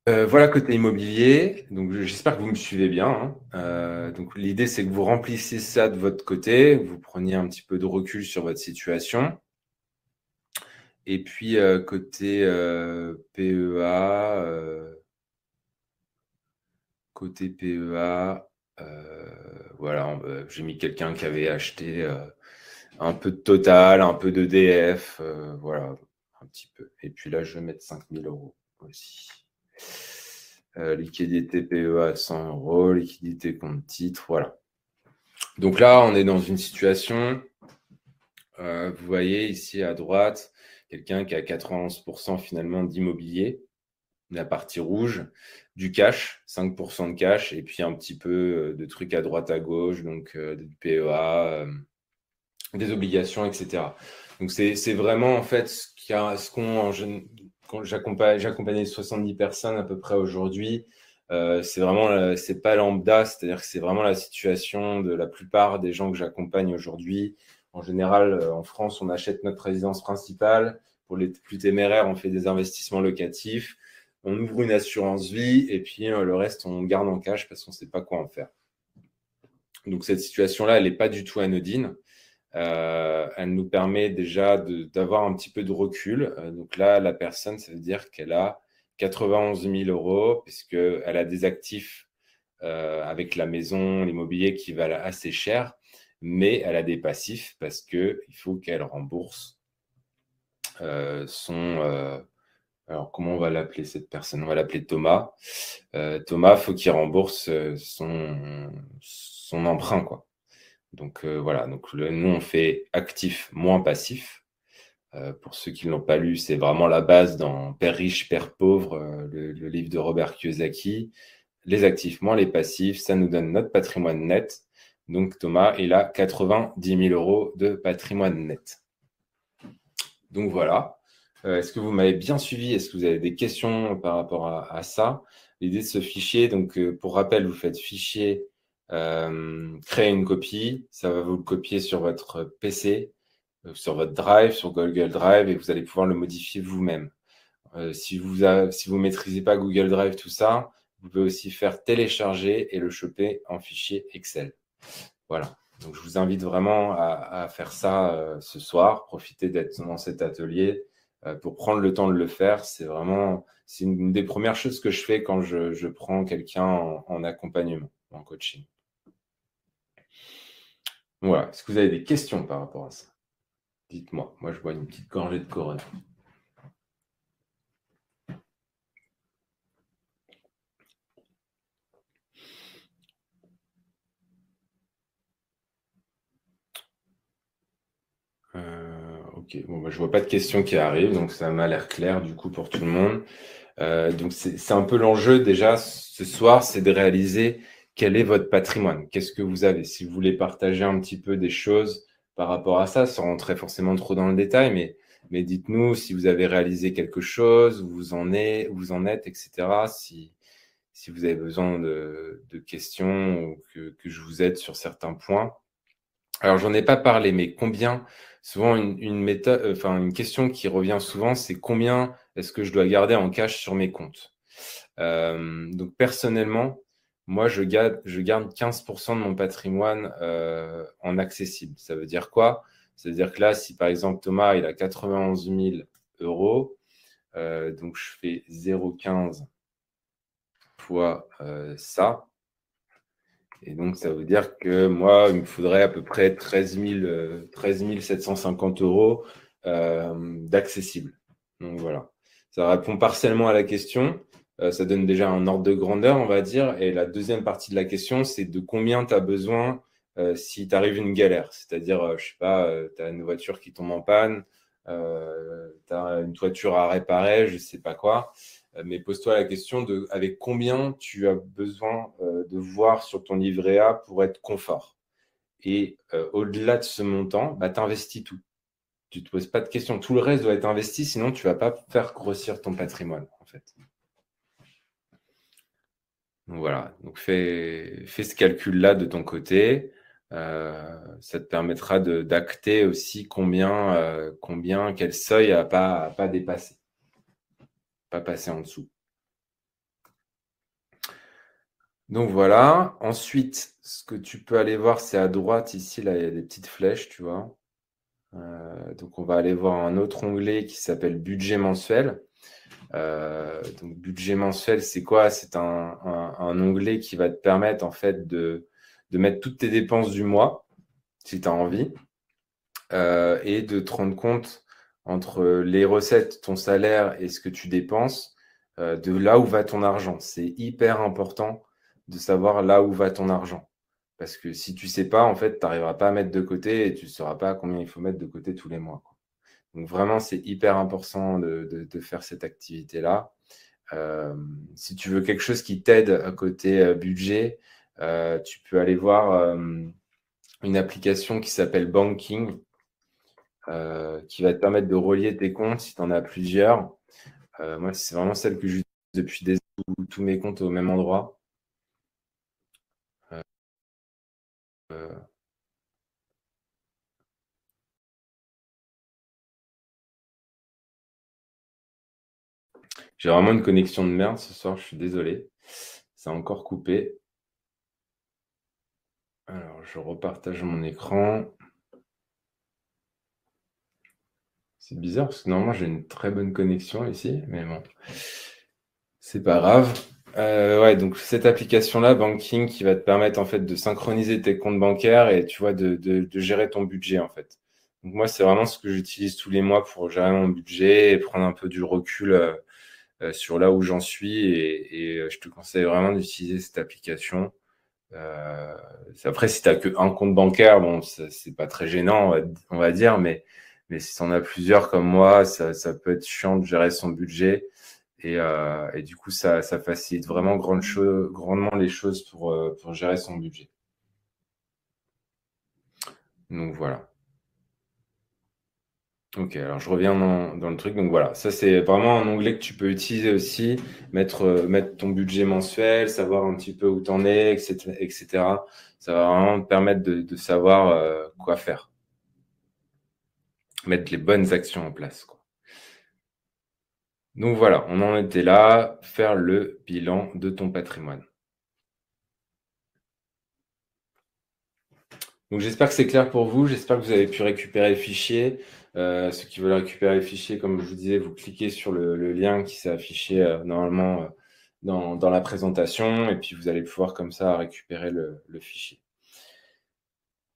Voilà côté immobilier. Donc, j'espère que vous me suivez bien, hein. Donc, l'idée, c'est que vous remplissiez ça de votre côté, que vous preniez un petit peu de recul sur votre situation. Et puis, côté PEA, voilà, j'ai mis quelqu'un qui avait acheté un peu de Total, un peu d'EDF, voilà, un petit peu. Et puis là, je vais mettre 5 000 € aussi. Liquidité PEA à 100 €, liquidité compte titre, voilà. Donc là, on est dans une situation, vous voyez ici à droite, quelqu'un qui a 91% finalement d'immobilier, la partie rouge, du cash, 5% de cash, et puis un petit peu de trucs à droite à gauche, donc du PEA, des obligations, etc. Donc c'est vraiment en fait quand j'accompagne 70 personnes à peu près aujourd'hui, c'est vraiment, c'est pas lambda, c'est-à-dire que c'est vraiment la situation de la plupart des gens que j'accompagne aujourd'hui. En général, en France, on achète notre résidence principale. Pour les plus téméraires, on fait des investissements locatifs. On ouvre une assurance vie et puis le reste, on garde en cash parce qu'on ne sait pas quoi en faire. Donc cette situation-là, elle n'est pas du tout anodine. Elle nous permet déjà d'avoir un petit peu de recul. Donc là, la personne, ça veut dire qu'elle a 91 000 € puisqu'elle a des actifs avec la maison, l'immobilier qui valent assez cher, mais elle a des passifs parce qu'il faut qu'elle rembourse alors, comment on va l'appeler cette personne? On va l'appeler Thomas. Thomas, il faut qu'il rembourse son emprunt, quoi. Donc voilà, donc nous on fait actif moins passif. Pour ceux qui ne l'ont pas lu, c'est vraiment la base dans Père riche, Père pauvre, le livre de Robert Kiyosaki. Les actifs moins les passifs, ça nous donne notre patrimoine net. Donc Thomas, il a 90 000 € de patrimoine net. Donc voilà. Est-ce que vous m'avez bien suivi? Est-ce que vous avez des questions par rapport à ça? L'idée de ce fichier, donc pour rappel, vous faites fichier, créer une copie, ça va vous le copier sur votre PC, sur votre Drive, sur Google Drive, et vous allez pouvoir le modifier vous-même. Si vous ne maîtrisez pas Google Drive, tout ça, vous pouvez aussi faire télécharger et le choper en fichier Excel. Voilà. Donc, je vous invite vraiment à faire ça ce soir. Profitez d'être dans cet atelier pour prendre le temps de le faire. C'est une des premières choses que je fais quand je prends quelqu'un en accompagnement, en coaching. Voilà. Est-ce que vous avez des questions par rapport à ça? Dites-moi. Moi, je bois une petite gorgée de Corona. Ok, bon, je vois pas de questions qui arrivent, donc ça m'a l'air clair du coup pour tout le monde. Donc c'est un peu l'enjeu déjà ce soir, c'est de réaliser quel est votre patrimoine, qu'est-ce que vous avez. Si vous voulez partager un petit peu des choses par rapport à ça, sans rentrer forcément trop dans le détail, mais dites-nous si vous avez réalisé quelque chose, où vous en êtes, etc. Si vous avez besoin de questions ou que je vous aide sur certains points. Alors, j'en ai pas parlé, mais souvent une question qui revient souvent, c'est combien est-ce que je dois garder en cash sur mes comptes? Donc, personnellement, moi, je garde 15% de mon patrimoine en accessible. Ça veut dire quoi? Ça veut dire que là, si par exemple Thomas, il a 91 000 €, donc je fais 0,15 fois ça. Et donc, ça veut dire que moi, il me faudrait à peu près 13 750 € d'accessible. Donc voilà, ça répond partiellement à la question. Ça donne déjà un ordre de grandeur, on va dire. Et la deuxième partie de la question, c'est de combien tu as besoin si t'arrive une galère. C'est-à-dire, je sais pas, tu as une voiture qui tombe en panne, tu as une toiture à réparer, je ne sais pas quoi. Mais pose-toi la question de avec combien tu as besoin de voir sur ton livret A pour être confort. Et au-delà de ce montant, bah, tu investis tout. Tu ne te poses pas de questions. Tout le reste doit être investi, sinon tu ne vas pas faire grossir ton patrimoine, en fait. Donc voilà, donc fais ce calcul-là de ton côté. Ça te permettra d'acter aussi combien, quel seuil à pas dépasser, pas passer en dessous. Donc voilà. Ensuite, ce que tu peux aller voir, c'est à droite ici, là, il y a des petites flèches, tu vois. Donc on va aller voir un autre onglet qui s'appelle budget mensuel. Donc budget mensuel, c'est quoi? C'est un onglet qui va te permettre en fait de mettre toutes tes dépenses du mois, si tu as envie, et de te rendre compte entre les recettes, ton salaire et ce que tu dépenses, de là où va ton argent. C'est hyper important de savoir là où va ton argent. Parce que si tu ne sais pas, en fait, tu n'arriveras pas à mettre de côté et tu ne sauras pas combien il faut mettre de côté tous les mois, quoi. Donc vraiment, c'est hyper important de faire cette activité-là. Si tu veux quelque chose qui t'aide à côté budget, tu peux aller voir une application qui s'appelle Banking, qui va te permettre de relier tes comptes si tu en as plusieurs. Moi, c'est vraiment celle que j'utilise depuis des années, tous mes comptes au même endroit. J'ai vraiment une connexion de merde ce soir, je suis désolé. Ça a encore coupé. Alors, je repartage mon écran. C'est bizarre parce que normalement, j'ai une très bonne connexion ici, mais bon, c'est pas grave. Ouais, donc cette application-là, Banking, qui va te permettre en fait de synchroniser tes comptes bancaires et tu vois de gérer ton budget en fait. Donc moi, c'est vraiment ce que j'utilise tous les mois pour gérer mon budget et prendre un peu du recul sur là où j'en suis et je te conseille vraiment d'utiliser cette application. Après, si tu n'as qu'un compte bancaire, bon, c'est pas très gênant, on va dire, mais si tu en as plusieurs comme moi, ça peut être chiant de gérer son budget. Et du coup, ça facilite vraiment grandement les choses pour gérer son budget. Donc voilà. Ok, alors je reviens dans le truc. Donc voilà, ça c'est vraiment un onglet que tu peux utiliser aussi, mettre ton budget mensuel, savoir un petit peu où tu en es, etc., etc. Ça va vraiment te permettre de savoir quoi faire, mettre les bonnes actions en place, quoi. Donc voilà, on en était là, faire le bilan de ton patrimoine. Donc j'espère que c'est clair pour vous, j'espère que vous avez pu récupérer le fichier. Ceux qui veulent récupérer le fichier, comme je vous disais, vous cliquez sur le lien qui s'est affiché normalement dans la présentation et puis vous allez pouvoir comme ça récupérer le fichier.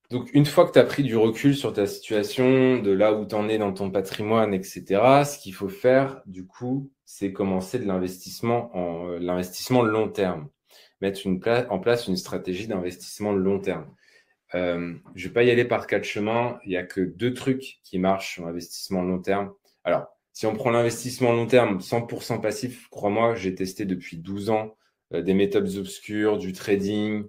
Donc une fois que tu as pris du recul sur ta situation, de là où tu en es dans ton patrimoine, etc., ce qu'il faut faire du coup, c'est commencer de l'investissement l'investissement long terme. Mettre en place une stratégie d'investissement long terme. Je ne vais pas y aller par quatre chemins. Il n'y a que deux trucs qui marchent sur l'investissement long terme. Alors, si on prend l'investissement long terme 100% passif, crois-moi, j'ai testé depuis 12 ans des méthodes obscures, du trading.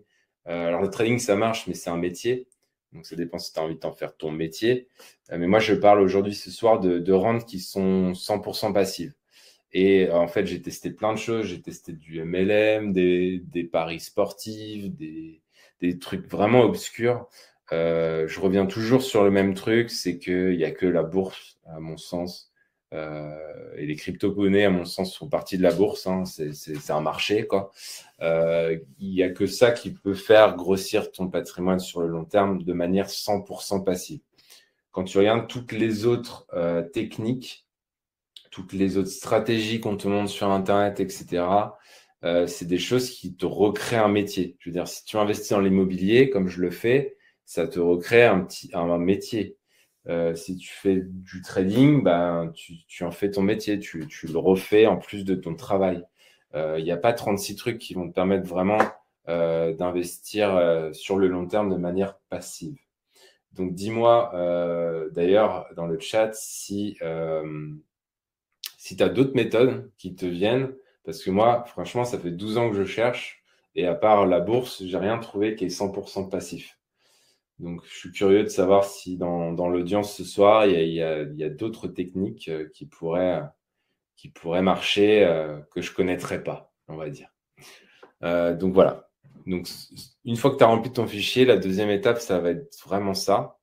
Alors, le trading, ça marche, mais c'est un métier. Donc, ça dépend si tu as envie de t'en faire ton métier. Mais moi, je parle aujourd'hui, ce soir, de rentes qui sont 100% passives. Et en fait, j'ai testé plein de choses. J'ai testé du MLM, des paris sportifs, des trucs vraiment obscurs. Je reviens toujours sur le même truc, c'est qu'il n'y a que la bourse, à mon sens, et les crypto-monnaies, à mon sens, font partie de la bourse, hein. C'est un marché, quoi. Il n'y a que ça qui peut faire grossir ton patrimoine sur le long terme de manière 100% passive. Quand tu regardes toutes les autres techniques, toutes les autres stratégies qu'on te montre sur Internet, etc., c'est des choses qui te recréent un métier. Je veux dire, si tu investis dans l'immobilier, comme je le fais, ça te recrée un métier. Si tu fais du trading, ben, tu en fais ton métier, tu le refais en plus de ton travail. Il n'y a pas 36 trucs qui vont te permettre vraiment d'investir sur le long terme de manière passive. Donc, dis-moi d'ailleurs dans le chat si tu as d'autres méthodes qui te viennent, parce que moi, franchement, ça fait 12 ans que je cherche, et à part la bourse, j'ai rien trouvé qui est 100% passif. Donc, je suis curieux de savoir si dans l'audience ce soir, il y a d'autres techniques qui pourraient marcher, que je connaîtrais pas, on va dire. Donc, voilà. Donc, une fois que tu as rempli ton fichier, la deuxième étape, ça va être vraiment ça.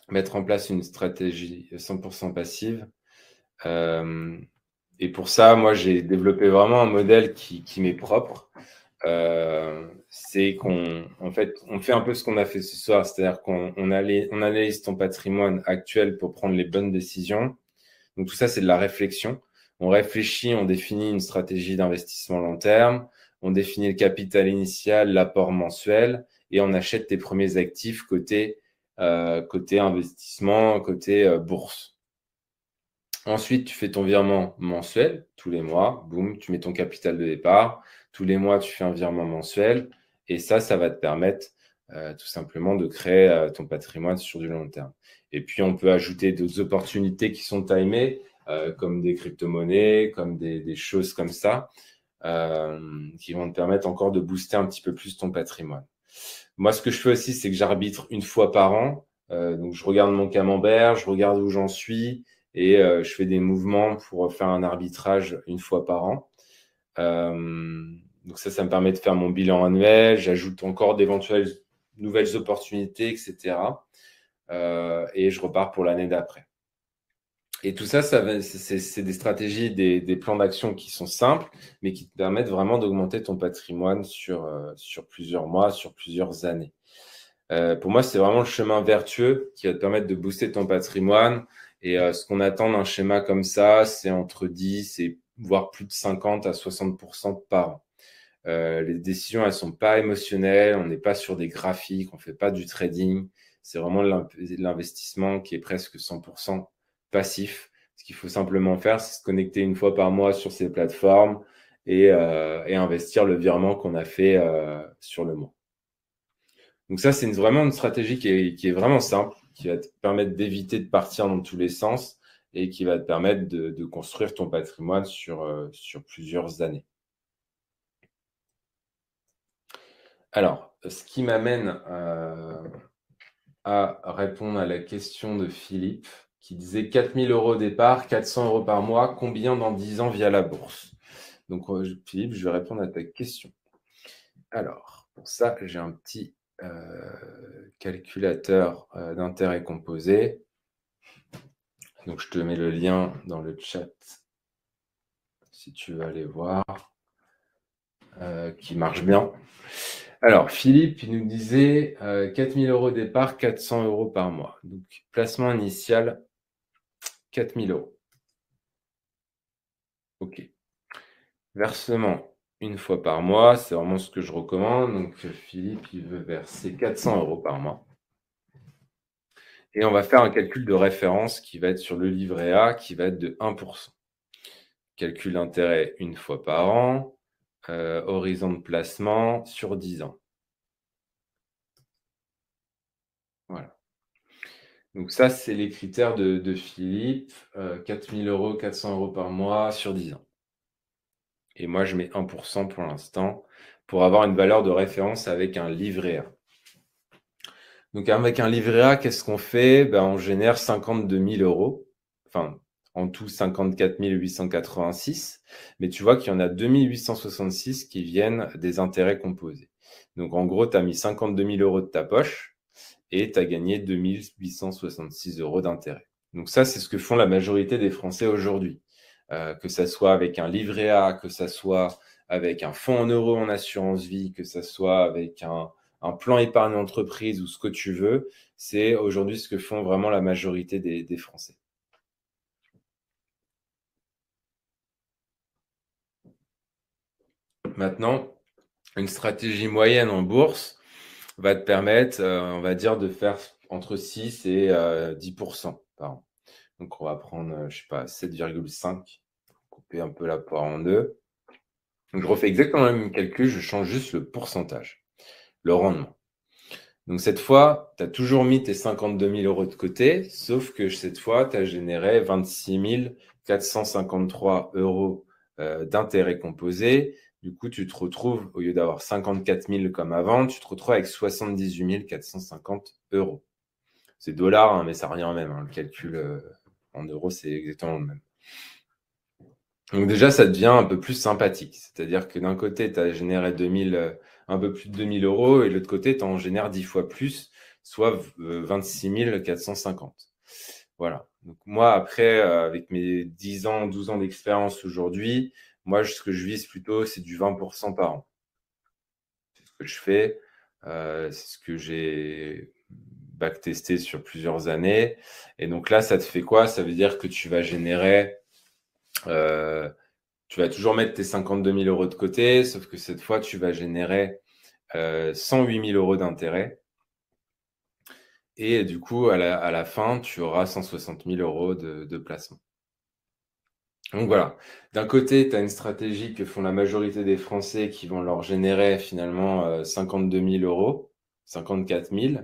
Mettre en place une stratégie 100% passive. Et pour ça, moi, j'ai développé vraiment un modèle qui m'est propre. C'est on fait un peu ce qu'on a fait ce soir, c'est-à-dire on analyse ton patrimoine actuel pour prendre les bonnes décisions. Donc tout ça, c'est de la réflexion. On réfléchit, on définit une stratégie d'investissement long terme, on définit le capital initial, l'apport mensuel, et on achète tes premiers actifs côté investissement, côté bourse. Ensuite, tu fais ton virement mensuel tous les mois. Boum, tu mets ton capital de départ. Tous les mois, tu fais un virement mensuel. Et ça va te permettre tout simplement de créer ton patrimoine sur du long terme. Et puis, on peut ajouter d'autres opportunités qui sont timées, comme des crypto-monnaies, comme des choses comme ça, qui vont te permettre encore de booster un petit peu plus ton patrimoine. Moi, ce que je fais aussi, c'est que j'arbitre une fois par an. Donc, je regarde mon camembert, je regarde où j'en suis et je fais des mouvements pour faire un arbitrage une fois par an. Donc ça me permet de faire mon bilan annuel. J'ajoute encore d'éventuelles nouvelles opportunités, etc. Et je repars pour l'année d'après. Et tout ça, c'est des stratégies, des plans d'action qui sont simples, mais qui te permettent vraiment d'augmenter ton patrimoine sur plusieurs mois, sur plusieurs années. Pour moi, c'est vraiment le chemin vertueux qui va te permettre de booster ton patrimoine. Et ce qu'on attend d'un schéma comme ça, c'est entre 10 et voire plus de 50 à 60% par an. Les décisions, elles sont pas émotionnelles, on n'est pas sur des graphiques, on fait pas du trading. C'est vraiment l'investissement qui est presque 100% passif. Ce qu'il faut simplement faire, c'est se connecter une fois par mois sur ces plateformes et investir le virement qu'on a fait sur le mois. Donc ça, c'est vraiment une stratégie qui est vraiment simple, qui va te permettre d'éviter de partir dans tous les sens et qui va te permettre de construire ton patrimoine sur plusieurs années. Alors, ce qui m'amène à répondre à la question de Philippe, qui disait 4 000 € au départ, 400 € par mois, combien dans 10 ans via la bourse? Donc, Philippe, je vais répondre à ta question. Alors, pour ça, j'ai un petit calculateur d'intérêt composé. Donc, je te mets le lien dans le chat si tu veux aller voir, qui marche bien. Alors, Philippe, il nous disait 4 000 € au départ, 400 € par mois. Donc, placement initial, 4 000 €. OK. Versement une fois par mois, c'est vraiment ce que je recommande. Donc, Philippe, il veut verser 400 € par mois. Et on va faire un calcul de référence qui va être sur le livret A, qui va être de 1%. Calcul d'intérêt une fois par an, horizon de placement sur 10 ans. Voilà. Donc ça, c'est les critères de Philippe. 4 000 €, 400 € par mois sur 10 ans. Et moi, je mets 1% pour l'instant pour avoir une valeur de référence avec un livret A. Donc avec un livret A, qu'est-ce qu'on fait? On génère 52 000 €. Enfin, en tout, 54 886. Mais tu vois qu'il y en a 2 866 qui viennent des intérêts composés. Donc en gros, tu as mis 52 000 € de ta poche et tu as gagné 2 866 € d'intérêt. Donc ça, c'est ce que font la majorité des Français aujourd'hui. Que ça soit avec un livret A, que ça soit avec un fonds en euros en assurance vie, que ça soit avec un plan épargne entreprise ou ce que tu veux, c'est aujourd'hui ce que font vraiment la majorité des Français. Maintenant, une stratégie moyenne en bourse va te permettre, on va dire, de faire entre 6 et 10% par an. Donc, on va prendre, je sais pas, 7,5, couper un peu la poire en deux. Donc, je refais exactement le même calcul, je change juste le pourcentage, le rendement. Donc cette fois, tu as toujours mis tes 52 000 euros de côté, sauf que cette fois, tu as généré 26 453 euros d'intérêts composés. Du coup, tu te retrouves, au lieu d'avoir 54 000 comme avant, tu te retrouves avec 78 450 euros. C'est dollars, hein, mais ça revient même. Hein. Le calcul en euros, c'est exactement le même. Donc déjà, ça devient un peu plus sympathique. C'est-à-dire que d'un côté, tu as généré un peu plus de 2000 euros, et de l'autre côté, tu en génères 10 fois plus, soit 26 450. Voilà. Donc moi, après, avec mes 10 ans, 12 ans d'expérience aujourd'hui, moi, ce que je vise plutôt, c'est du 20% par an. C'est ce que je fais. C'est ce que j'ai backtesté sur plusieurs années. Et donc là, ça te fait quoi? Ça veut dire que tu vas générer... tu vas toujours mettre tes 52 000 euros de côté, sauf que cette fois, tu vas générer 108 000 euros d'intérêt. Et du coup, à la fin, tu auras 160 000 euros de placement. Donc voilà, d'un côté, tu as une stratégie que font la majorité des Français qui vont leur générer finalement 52 000 euros, 54 000.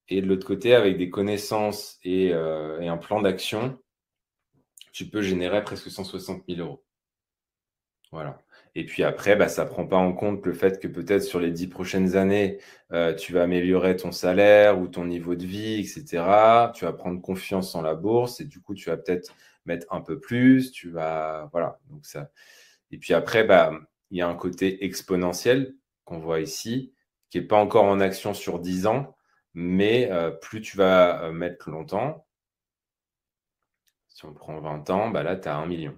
Et de l'autre côté, avec des connaissances et un plan d'action, tu peux générer presque 160 000 euros. Voilà. Et puis après, ça ne prend pas en compte le fait que peut-être sur les 10 prochaines années, tu vas améliorer ton salaire ou ton niveau de vie, etc. Tu vas prendre confiance en la bourse et du coup, tu vas peut-être mettre un peu plus. Voilà. Donc ça... Et puis après, il y a un côté exponentiel qu'on voit ici, qui n'est pas encore en action sur 10 ans, mais plus tu vas mettre longtemps, si on prend 20 ans, là, tu as 1 million.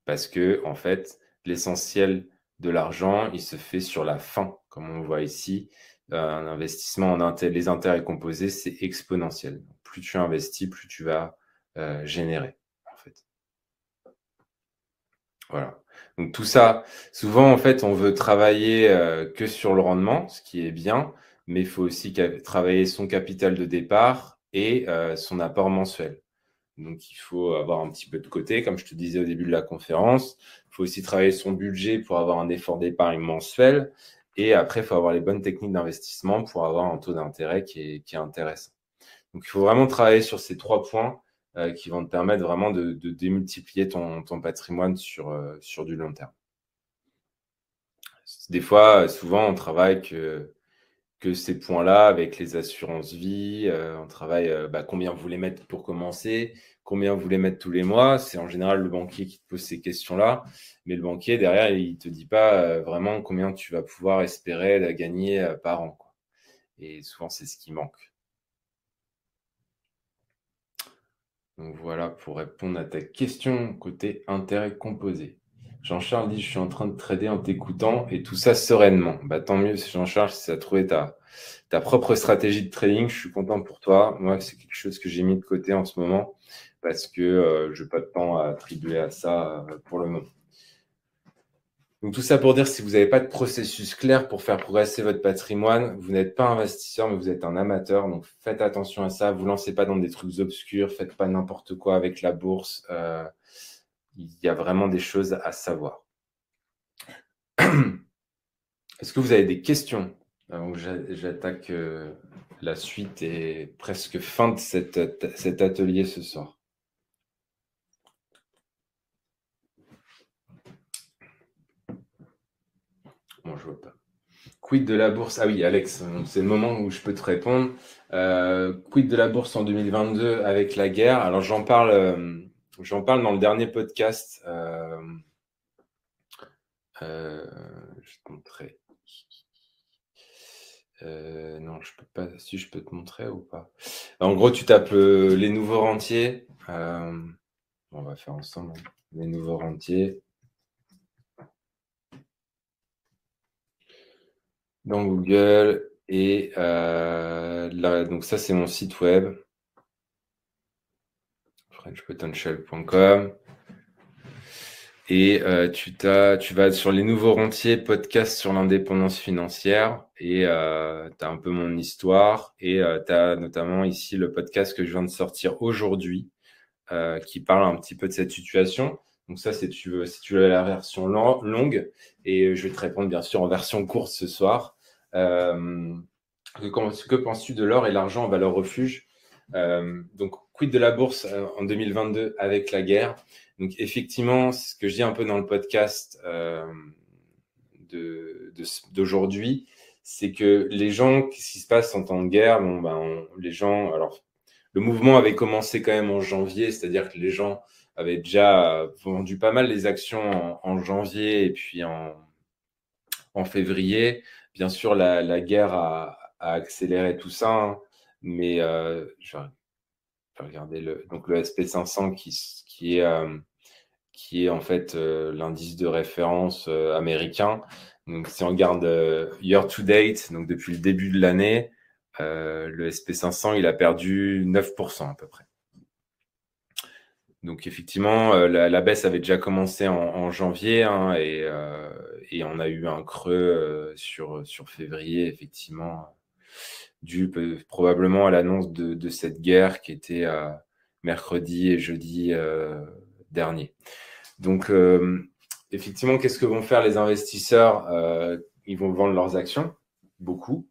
Parce que, en fait, l'essentiel de l'argent, il se fait sur la fin, comme on voit ici. Un investissement les intérêts composés, c'est exponentiel. Plus tu investis, plus tu vas générer, en fait. Voilà. Donc tout ça, souvent, en fait, on veut travailler que sur le rendement, ce qui est bien, mais il faut aussi travailler son capital de départ et son apport mensuel. Donc, il faut avoir un petit peu de côté, comme je te disais au début de la conférence. Il faut aussi travailler son budget pour avoir un effort d'épargne mensuel. Et après, il faut avoir les bonnes techniques d'investissement pour avoir un taux d'intérêt qui est intéressant. Donc, il faut vraiment travailler sur ces 3 points qui vont te permettre vraiment de démultiplier ton patrimoine sur du long terme. Des fois, souvent, on travaille que ces points-là avec les assurances vie. On travaille combien vous voulez mettre pour commencer, combien vous voulez mettre tous les mois. C'est en général le banquier qui te pose ces questions-là. Mais le banquier, derrière, il ne te dit pas vraiment combien tu vas pouvoir espérer gagner par an, quoi. Et souvent, c'est ce qui manque. Donc voilà pour répondre à ta question côté intérêt composé. Jean-Charles dit, je suis en train de trader en t'écoutant et tout ça sereinement. Tant mieux, Jean-Charles, si tu as trouvé ta propre stratégie de trading, je suis content pour toi. Moi, c'est quelque chose que j'ai mis de côté en ce moment parce que je n'ai pas de temps à attribuer à ça pour le moment. Donc tout ça pour dire, si vous n'avez pas de processus clair pour faire progresser votre patrimoine, vous n'êtes pas investisseur, mais vous êtes un amateur. Donc faites attention à ça. Vous ne lancez pas dans des trucs obscurs. Faites pas n'importe quoi avec la bourse. Il y a vraiment des choses à savoir. Est-ce que vous avez des questions avant que j'attaque la suite et presque fin de cet atelier ce soir? Bon, je vois pas. Quid de la bourse? Ah oui, Alex, c'est le moment où je peux te répondre. Quid de la bourse en 2022 avec la guerre? Alors, j'en parle dans le dernier podcast. Je vais te montrer. Non, je peux pas. Si je peux te montrer ou pas. En gros, tu tapes les nouveaux rentiers. On va faire ensemble les nouveaux rentiers. Dans Google. Et là, donc ça, c'est mon site web. FrenchPotential.com. Et tu vas sur les nouveaux rentiers, podcast sur l'indépendance financière, et tu as un peu mon histoire, et tu as notamment ici le podcast que je viens de sortir aujourd'hui, qui parle un petit peu de cette situation. Donc ça, si tu veux la version longue, et je vais te répondre bien sûr en version courte ce soir. Que penses-tu de l'or et l'argent en valeur refuge? Donc, quid de la bourse en 2022 avec la guerre? Donc, effectivement, ce que je dis un peu dans le podcast d'aujourd'hui, c'est que les gens, qu'est-ce qui se passe en temps de guerre? Bon, ben, les gens, alors, le mouvement avait commencé quand même en janvier, c'est-à-dire que les gens avaient déjà vendu pas mal les actions en janvier et puis en février. Bien sûr, la guerre a accéléré tout ça, hein, mais je vais regarder donc le SP500 qui est en fait l'indice de référence américain. Donc, si on regarde year to date, donc depuis le début de l'année, le SP500, il a perdu 9% à peu près. Donc, effectivement, la baisse avait déjà commencé en janvier, hein, et on a eu un creux sur février, effectivement, dû probablement à l'annonce de cette guerre qui était mercredi et jeudi dernier. Donc, effectivement, qu'est-ce que vont faire les investisseurs? Ils vont vendre leurs actions, beaucoup.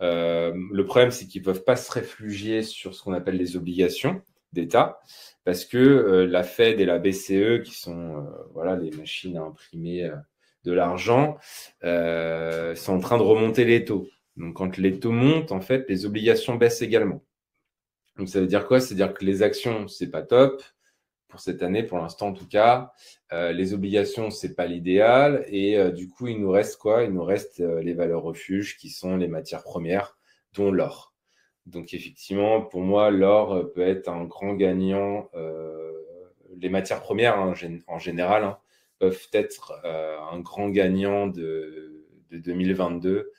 Le problème, c'est qu'ils ne peuvent pas se réfugier sur ce qu'on appelle les obligations d'État, parce que la Fed et la BCE, qui sont voilà, les machines à imprimer de l'argent, sont en train de remonter les taux. Donc, quand les taux montent, en fait, les obligations baissent également. Donc, ça veut dire quoi? C'est-à-dire que les actions, c'est pas top pour cette année, pour l'instant en tout cas. Les obligations, c'est pas l'idéal. Et du coup, il nous reste quoi? Il nous reste les valeurs refuges, qui sont les matières premières, dont l'or. Donc, effectivement, pour moi, l'or peut être un grand gagnant. Les matières premières, hein, en général, hein, peuvent être un grand gagnant de 2022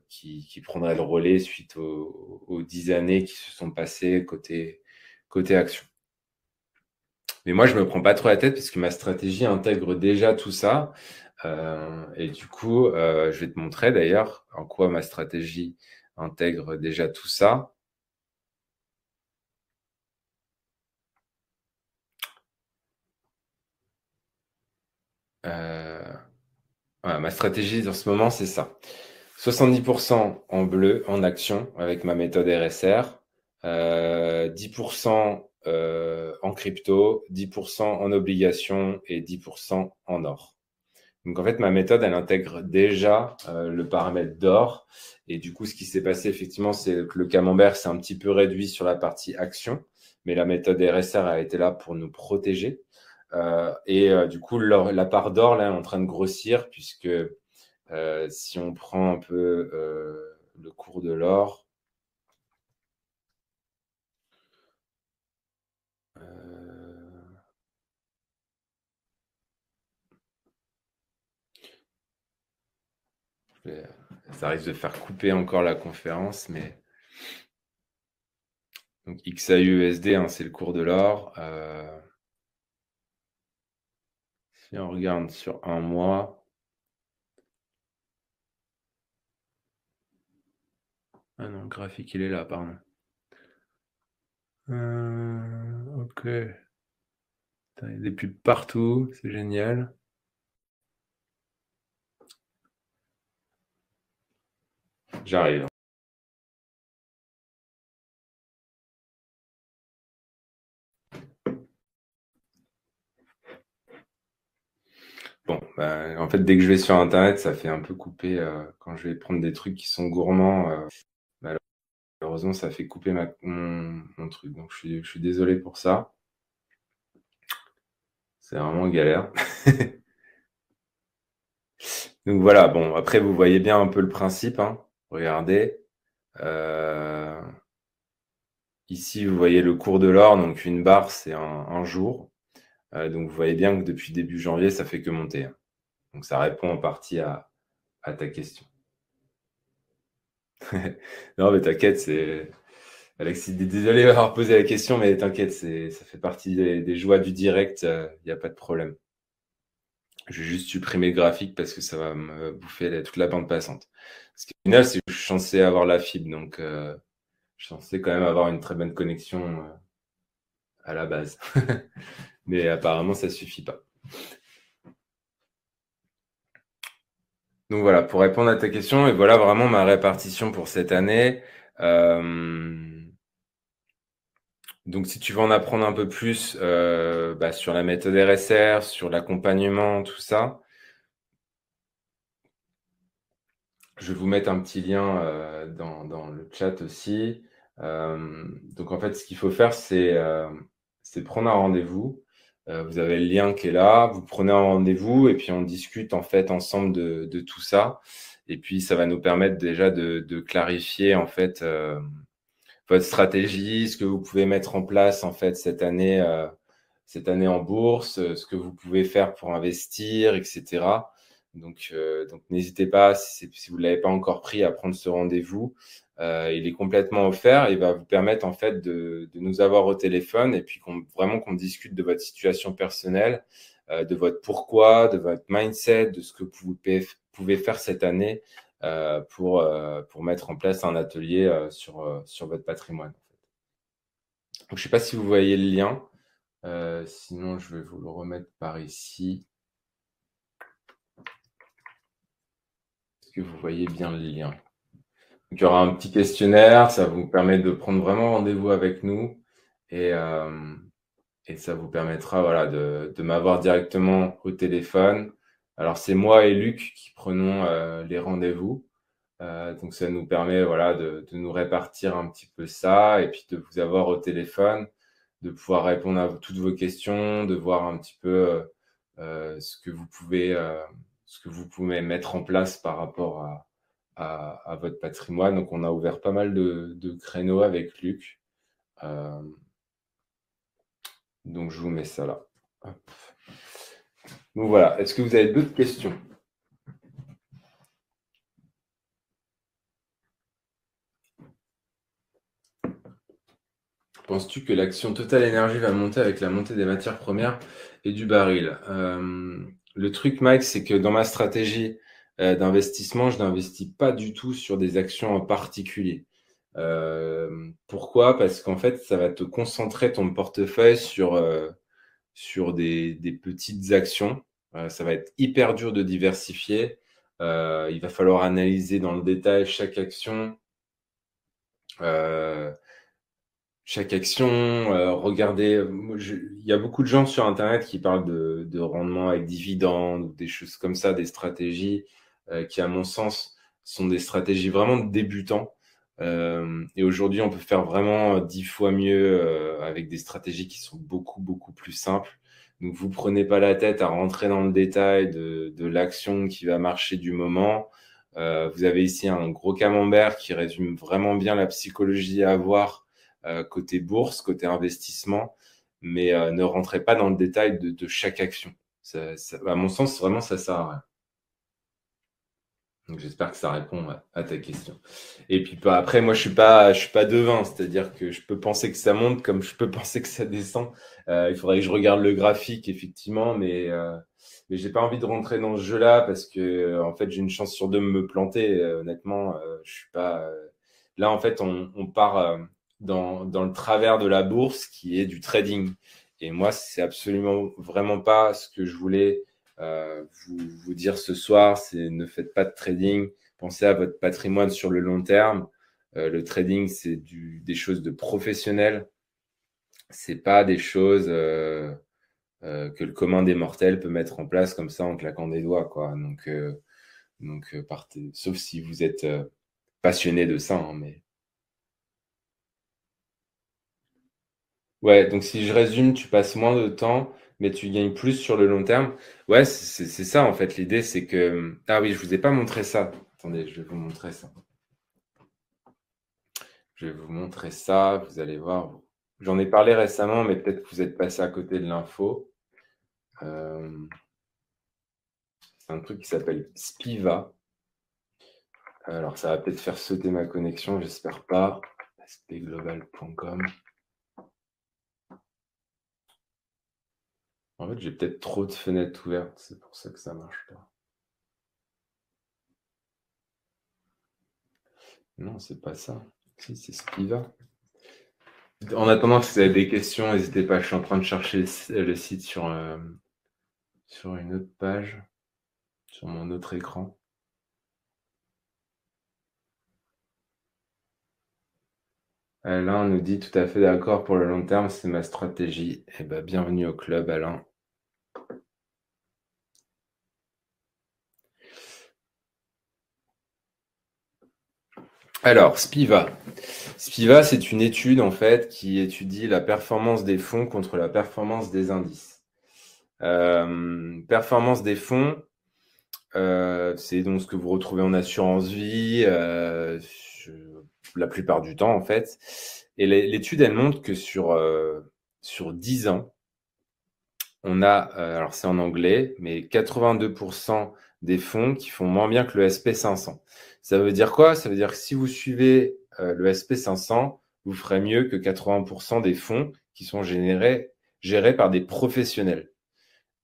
qui prendrait le relais suite aux 10 années qui se sont passées côté action. Mais moi, je me prends pas trop la tête parce que ma stratégie intègre déjà tout ça. Et du coup, je vais te montrer d'ailleurs en quoi ma stratégie intègre déjà tout ça. Voilà, ma stratégie en ce moment, c'est ça. 70% en bleu, en action, avec ma méthode RSR. 10% en crypto, 10% en obligations et 10% en or. Donc en fait, ma méthode, elle intègre déjà le paramètre d'or. Et du coup, ce qui s'est passé, effectivement, c'est que le camembert s'est un petit peu réduit sur la partie action. Mais la méthode RSR a été là pour nous protéger. Du coup, la part d'or, là, est en train de grossir, puisque si on prend un peu le cours de l'or, ça risque de faire couper encore la conférence, mais donc XAUUSD, hein, c'est le cours de l'or. Si on regarde sur un mois, ah non, le graphique il est là, pardon. Ok. Putain, il y a des pubs partout, c'est génial. J'arrive. Bon, en fait, dès que je vais sur Internet, ça fait un peu couper quand je vais prendre des trucs qui sont gourmands. Malheureusement, ça fait couper mon truc. Donc, je suis désolé pour ça. C'est vraiment galère. Donc, voilà. Bon, après, vous voyez bien un peu le principe, hein. Regardez. Ici, vous voyez le cours de l'or. Donc, une barre, c'est un jour. Donc, vous voyez bien que depuis début janvier, ça fait que monter, hein. Donc, ça répond en partie à ta question. Non, mais t'inquiète, Alexis, désolé d'avoir posé la question, mais t'inquiète, ça fait partie des joies du direct, il n'y a pas de problème. Je vais juste supprimer le graphique parce que ça va me bouffer toute la bande passante. Ce qui est final, c'est que je suis censé avoir la fibre, donc je suis censé quand même avoir une très bonne connexion à la base. Mais apparemment, ça suffit pas. Donc voilà, pour répondre à ta question, et voilà vraiment ma répartition pour cette année. Donc si tu veux en apprendre un peu plus sur la méthode RSR, sur l'accompagnement, tout ça, je vais vous mettre un petit lien dans le chat aussi. Donc en fait, ce qu'il faut faire, c'est prendre un rendez-vous. Vous avez le lien qui est là, vous prenez un rendez-vous et puis on discute en fait ensemble de tout ça. Et puis ça va nous permettre déjà de clarifier en fait votre stratégie, ce que vous pouvez mettre en place en fait cette année en bourse, ce que vous pouvez faire pour investir, etc. Donc n'hésitez pas, si vous ne l'avez pas encore pris, à prendre ce rendez-vous. Il est complètement offert. Il va vous permettre en fait de nous avoir au téléphone et puis vraiment qu'on discute de votre situation personnelle, de votre pourquoi, de votre mindset, de ce que vous pouvez faire cette année pour mettre en place un atelier sur votre patrimoine. Donc, je ne sais pas si vous voyez le lien. Sinon, je vais vous le remettre par ici. Est-ce que vous voyez bien le lien? Donc, il y aura un petit questionnaire. Ça vous permet de prendre vraiment rendez-vous avec nous. Et ça vous permettra voilà, de m'avoir directement au téléphone. Alors, c'est moi et Luc qui prenons les rendez-vous. Donc ça nous permet voilà, de nous répartir un petit peu ça et puis de vous avoir au téléphone, de pouvoir répondre à toutes vos questions, de voir un petit peu ce que vous pouvez mettre en place par rapport à votre patrimoine. Donc on a ouvert pas mal de créneaux avec Luc. Donc je vous mets ça là. Hop. Donc voilà, est-ce que vous avez d'autres questions? Penses-tu que l'action Total Energy va monter avec la montée des matières premières et du baril? Le truc, Mike, c'est que dans ma stratégie d'investissement, je n'investis pas du tout sur des actions en particulier. Pourquoi? Parce qu'en fait, ça va te concentrer ton portefeuille sur des petites actions. Ça va être hyper dur de diversifier. Il va falloir analyser dans le détail chaque action. Chaque action, regardez, il y a beaucoup de gens sur Internet qui parlent de rendement avec dividendes ou des choses comme ça, des stratégies qui, à mon sens, sont des stratégies vraiment de débutants. Et aujourd'hui, on peut faire vraiment 10 fois mieux avec des stratégies qui sont beaucoup, beaucoup plus simples. Donc, vous prenez pas la tête à rentrer dans le détail de l'action qui va marcher du moment. Vous avez ici un gros camembert qui résume vraiment bien la psychologie à avoir côté bourse, côté investissement, mais ne rentrez pas dans le détail de chaque action. À mon sens, vraiment, ça sert à rien. Donc j'espère que ça répond à ta question. Et puis après, moi je suis pas devin, c'est-à-dire que je peux penser que ça monte comme je peux penser que ça descend. Il faudrait que je regarde le graphique effectivement, mais j'ai pas envie de rentrer dans ce jeu-là parce que en fait j'ai une chance sur deux de me planter. Honnêtement, je suis pas. Là en fait on part dans le travers de la bourse qui est du trading. Et moi c'est absolument vraiment pas ce que je voulais vous dire ce soir, c'est ne faites pas de trading, pensez à votre patrimoine sur le long terme. Le trading, c'est des choses de professionnels, c'est pas des choses que le commun des mortels peut mettre en place comme ça en claquant des doigts, quoi. Donc partez, sauf si vous êtes passionné de ça, hein, mais ouais, donc si je résume, tu passes moins de temps, mais tu gagnes plus sur le long terme. Ouais, c'est ça en fait. L'idée, c'est que... Ah oui, je vous ai pas montré ça. Attendez, je vais vous montrer ça. Je vais vous montrer ça, vous allez voir. J'en ai parlé récemment, mais peut-être que vous êtes passé à côté de l'info. C'est un truc qui s'appelle Spiva. Alors, ça va peut-être faire sauter ma connexion, j'espère pas. spglobal.com. En fait, j'ai peut-être trop de fenêtres ouvertes, c'est pour ça que ça marche pas. Non, c'est pas ça. Si, c'est Spiva. En attendant, si vous avez des questions, n'hésitez pas. Je suis en train de chercher le site sur une autre page, sur mon autre écran. Alain nous dit tout à fait d'accord pour le long terme, c'est ma stratégie. Eh ben, bienvenue au club, Alain. Alors, Spiva. Spiva, c'est une étude en fait qui étudie la performance des fonds contre la performance des indices. Performance des fonds, c'est donc ce que vous retrouvez en assurance vie la plupart du temps en fait. Et l'étude, elle montre que sur 10 ans, on a, alors c'est en anglais, mais 82% des fonds qui font moins bien que le SP500. Ça veut dire quoi? Ça veut dire que si vous suivez le SP500, vous ferez mieux que 80% des fonds qui sont gérés par des professionnels.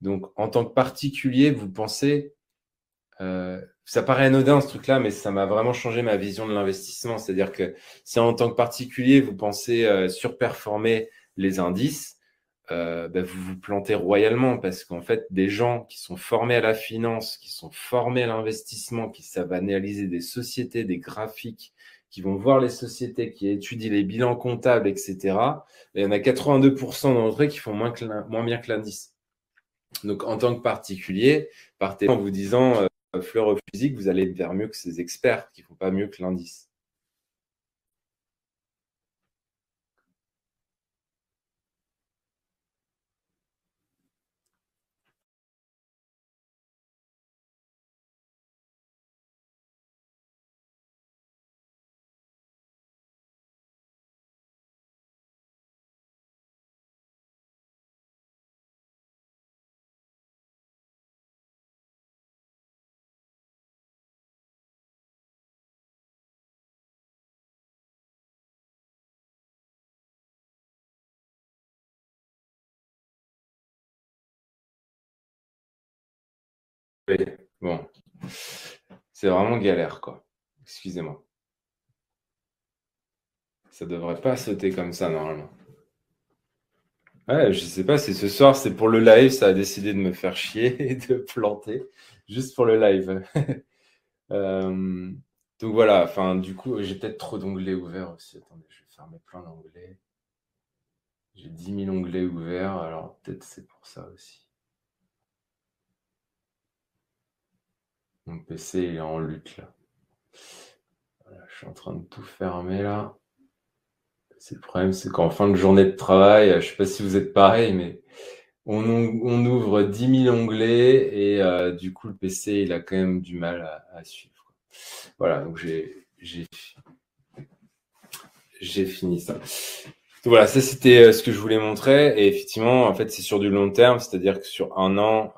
Donc, en tant que particulier, vous pensez, ça paraît anodin ce truc-là, mais ça m'a vraiment changé ma vision de l'investissement. C'est-à-dire que si en tant que particulier, vous pensez surperformer les indices, vous vous plantez royalement parce qu'en fait, des gens qui sont formés à la finance, qui sont formés à l'investissement, qui savent analyser des sociétés, des graphiques, qui vont voir les sociétés, qui étudient les bilans comptables, etc., il y en a 82% d'entre eux qui font moins bien que l'indice. Donc, en tant que particulier, partez en vous disant, fleur au fusil, vous allez faire mieux que ces experts qui ne font pas mieux que l'indice. Oui. Bon, c'est vraiment galère, quoi. Excusez-moi. Ça devrait pas sauter comme ça, normalement. Ouais, je sais pas, c'est ce soir, c'est pour le live, ça a décidé de me faire chier et de planter, juste pour le live. Euh, donc voilà, enfin, du coup, j'ai peut-être trop d'onglets ouverts aussi. Attendez, je vais fermer plein d'onglets. J'ai 10 000 onglets ouverts, alors peut-être c'est pour ça aussi. Mon PC il est en lutte là. Voilà, je suis en train de tout fermer là. C'est le problème, c'est qu'en fin de journée de travail, je sais pas si vous êtes pareil, mais on ouvre 10 000 onglets et du coup le PC il a quand même du mal à suivre. Voilà, donc j'ai fini ça. Donc voilà, ça c'était ce que je voulais montrer. Et effectivement, en fait, c'est sur du long terme, c'est-à-dire que sur un an,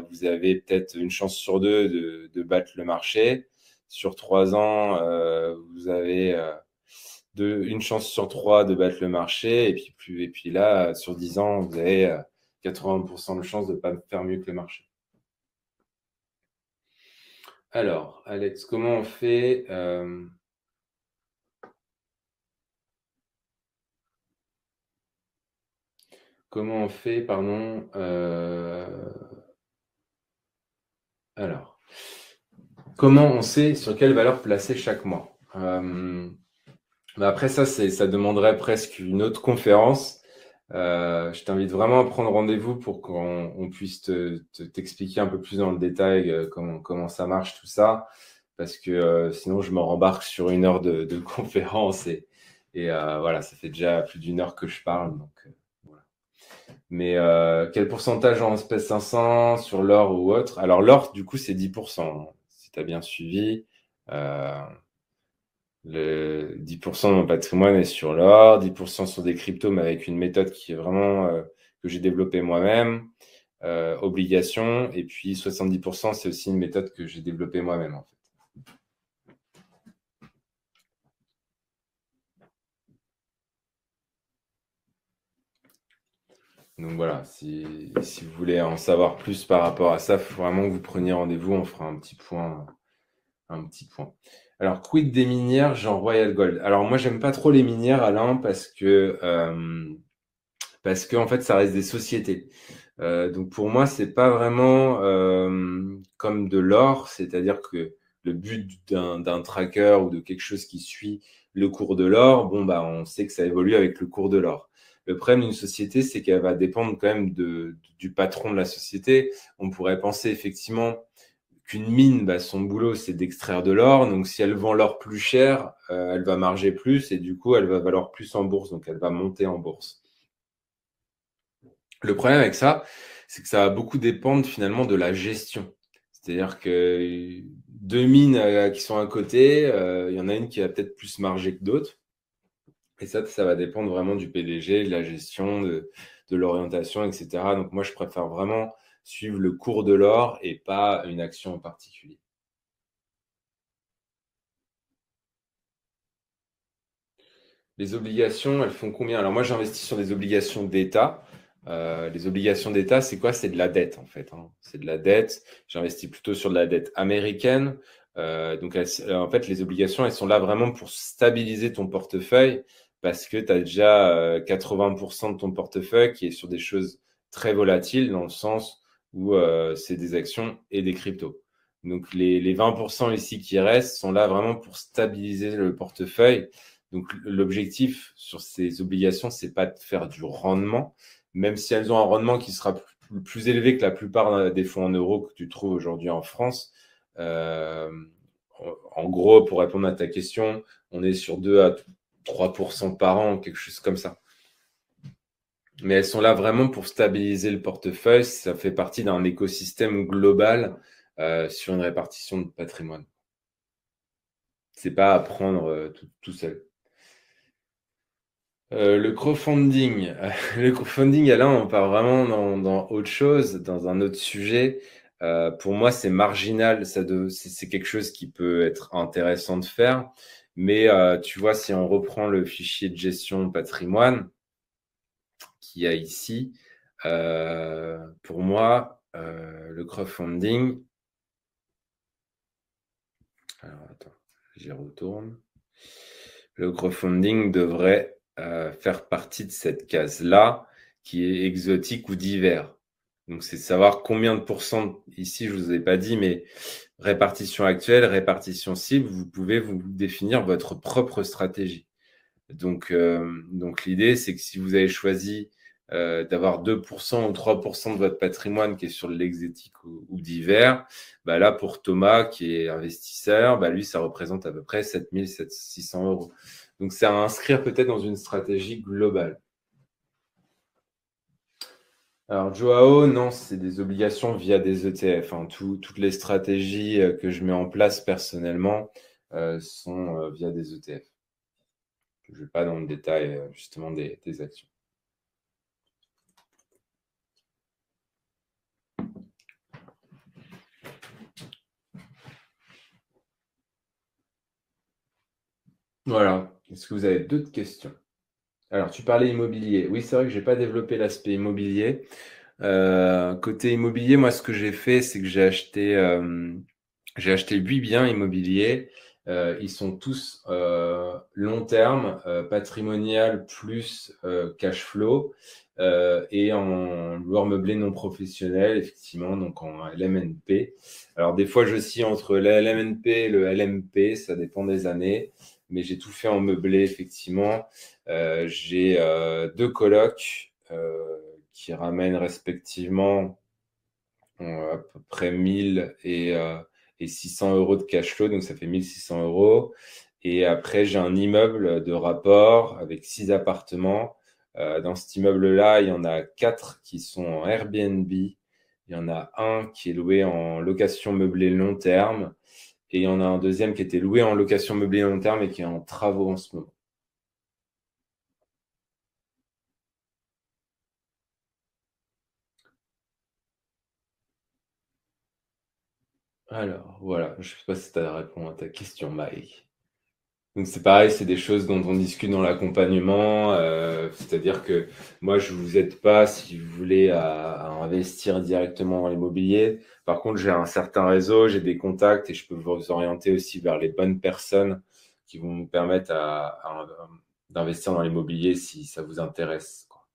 vous avez peut-être une chance sur deux de battre le marché. Sur 3 ans, vous avez une chance sur trois de battre le marché. Et puis là, sur 10 ans, vous avez 80% de chance de ne pas faire mieux que le marché. Alors, Alex, comment on fait comment on fait, pardon, alors, comment on sait sur quelle valeur placer chaque mois? Après ça demanderait presque une autre conférence. Je t'invite vraiment à prendre rendez-vous pour qu'on puisse t'expliquer un peu plus dans le détail comment ça marche tout ça, parce que sinon je me rembarque sur 1 heure de conférence et voilà, ça fait déjà plus d'1 heure que je parle, donc voilà. Mais quel pourcentage en espèce 500 sur l'or ou autre? Alors l'or, du coup, c'est 10%, si tu as bien suivi. Euh, le 10% de mon patrimoine est sur l'or, 10% sur des cryptos, mais avec une méthode qui est vraiment que j'ai développée moi-même, obligations, et puis 70%, c'est aussi une méthode que j'ai développée moi-même, en fait. Donc voilà, si vous voulez en savoir plus par rapport à ça, il faut vraiment que vous preniez rendez-vous, on fera un petit point. Alors, quid des minières, genre Royal Gold? Alors, moi, j'aime pas trop les minières, Alain, parce que en fait, ça reste des sociétés. Donc, pour moi, c'est pas vraiment comme de l'or, c'est-à-dire que le but d'un tracker ou de quelque chose qui suit le cours de l'or, bon, bah, on sait que ça évolue avec le cours de l'or. Le problème d'une société, c'est qu'elle va dépendre quand même du patron de la société. On pourrait penser effectivement qu'une mine, bah, son boulot, c'est d'extraire de l'or. Donc, si elle vend l'or plus cher, elle va marger plus et du coup, elle va valoir plus en bourse. Donc, elle va monter en bourse. Le problème avec ça, c'est que ça va beaucoup dépendre finalement de la gestion. C'est-à-dire que deux mines qui sont à côté, il y en a une qui va peut-être plus marger que d'autres. Et ça va dépendre vraiment du PDG, de la gestion, de l'orientation, etc. Donc moi, je préfère vraiment suivre le cours de l'or et pas une action en particulier. Les obligations, elles font combien? Alors moi, j'investis sur des obligations d'État. Les obligations d'État, c'est quoi? C'est de la dette, en fait, hein. C'est de la dette. J'investis plutôt sur de la dette américaine. Donc, en fait, les obligations, elles sont là vraiment pour stabiliser ton portefeuille parce que tu as déjà 80% de ton portefeuille qui est sur des choses très volatiles dans le sens où c'est des actions et des cryptos. Donc, les 20% ici qui restent sont là vraiment pour stabiliser le portefeuille. Donc, l'objectif sur ces obligations, c'est pas de faire du rendement, même si elles ont un rendement qui sera plus élevé que la plupart des fonds en euros que tu trouves aujourd'hui en France. Euh, En gros, pour répondre à ta question, on est sur 2 à 3% par an, quelque chose comme ça. Mais elles sont là vraiment pour stabiliser le portefeuille. Ça fait partie d'un écosystème global sur une répartition de patrimoine. C'est pas à prendre tout seul. Le crowdfunding. Le crowdfunding, là, on part vraiment dans autre chose, dans un autre sujet. Pour moi, c'est marginal. C'est quelque chose qui peut être intéressant de faire. Mais tu vois, si on reprend le fichier de gestion de patrimoine qu'il y a ici, pour moi, le crowdfunding. Alors, attends, j'y retourne. Le crowdfunding devrait faire partie de cette case-là qui est exotique ou divers. Donc, c'est savoir combien de pourcents, ici, je ne vous ai pas dit, mais répartition actuelle, répartition cible, vous pouvez vous définir votre propre stratégie. Donc l'idée, c'est que si vous avez choisi d'avoir 2% ou 3% de votre patrimoine qui est sur l'exotique ou divers, bah là, pour Thomas, qui est investisseur, bah lui, ça représente à peu près 7 600 euros. Donc, c'est à inscrire peut-être dans une stratégie globale. Alors, Joao, non, c'est des obligations via des ETF, hein. Toutes les stratégies que je mets en place personnellement sont via des ETF. Je ne vais pas dans le détail justement des actions. Voilà. Est-ce que vous avez d'autres questions? Alors, tu parlais immobilier. Oui, c'est vrai que je n'ai pas développé l'aspect immobilier. Côté immobilier, moi, ce que j'ai fait, c'est que j'ai acheté 8 biens immobiliers. Ils sont tous long terme, patrimonial plus cash flow et en loueur meublé non professionnel, effectivement, donc en LMNP. Alors, des fois, je scie entre le LMNP et le LMP, ça dépend des années, mais j'ai tout fait en meublé, effectivement. J'ai deux colocs qui ramènent respectivement à peu près 1000 et 600 euros de cash flow, donc ça fait 1600 euros. Et après, j'ai un immeuble de rapport avec 6 appartements. Dans cet immeuble-là, il y en a 4 qui sont en Airbnb. Il y en a un qui est loué en location meublée long terme. Et il y en a un deuxième qui était loué en location meublée long terme et qui est en travaux en ce moment. Alors, voilà, je ne sais pas si tu as répondu à ta question, Mike. Donc c'est pareil, c'est des choses dont on discute dans l'accompagnement. C'est-à-dire que moi, je vous aide pas si vous voulez à investir directement dans l'immobilier. Par contre, j'ai un certain réseau, j'ai des contacts et je peux vous orienter aussi vers les bonnes personnes qui vont vous permettre d'investir dans l'immobilier si ça vous intéresse, quoi.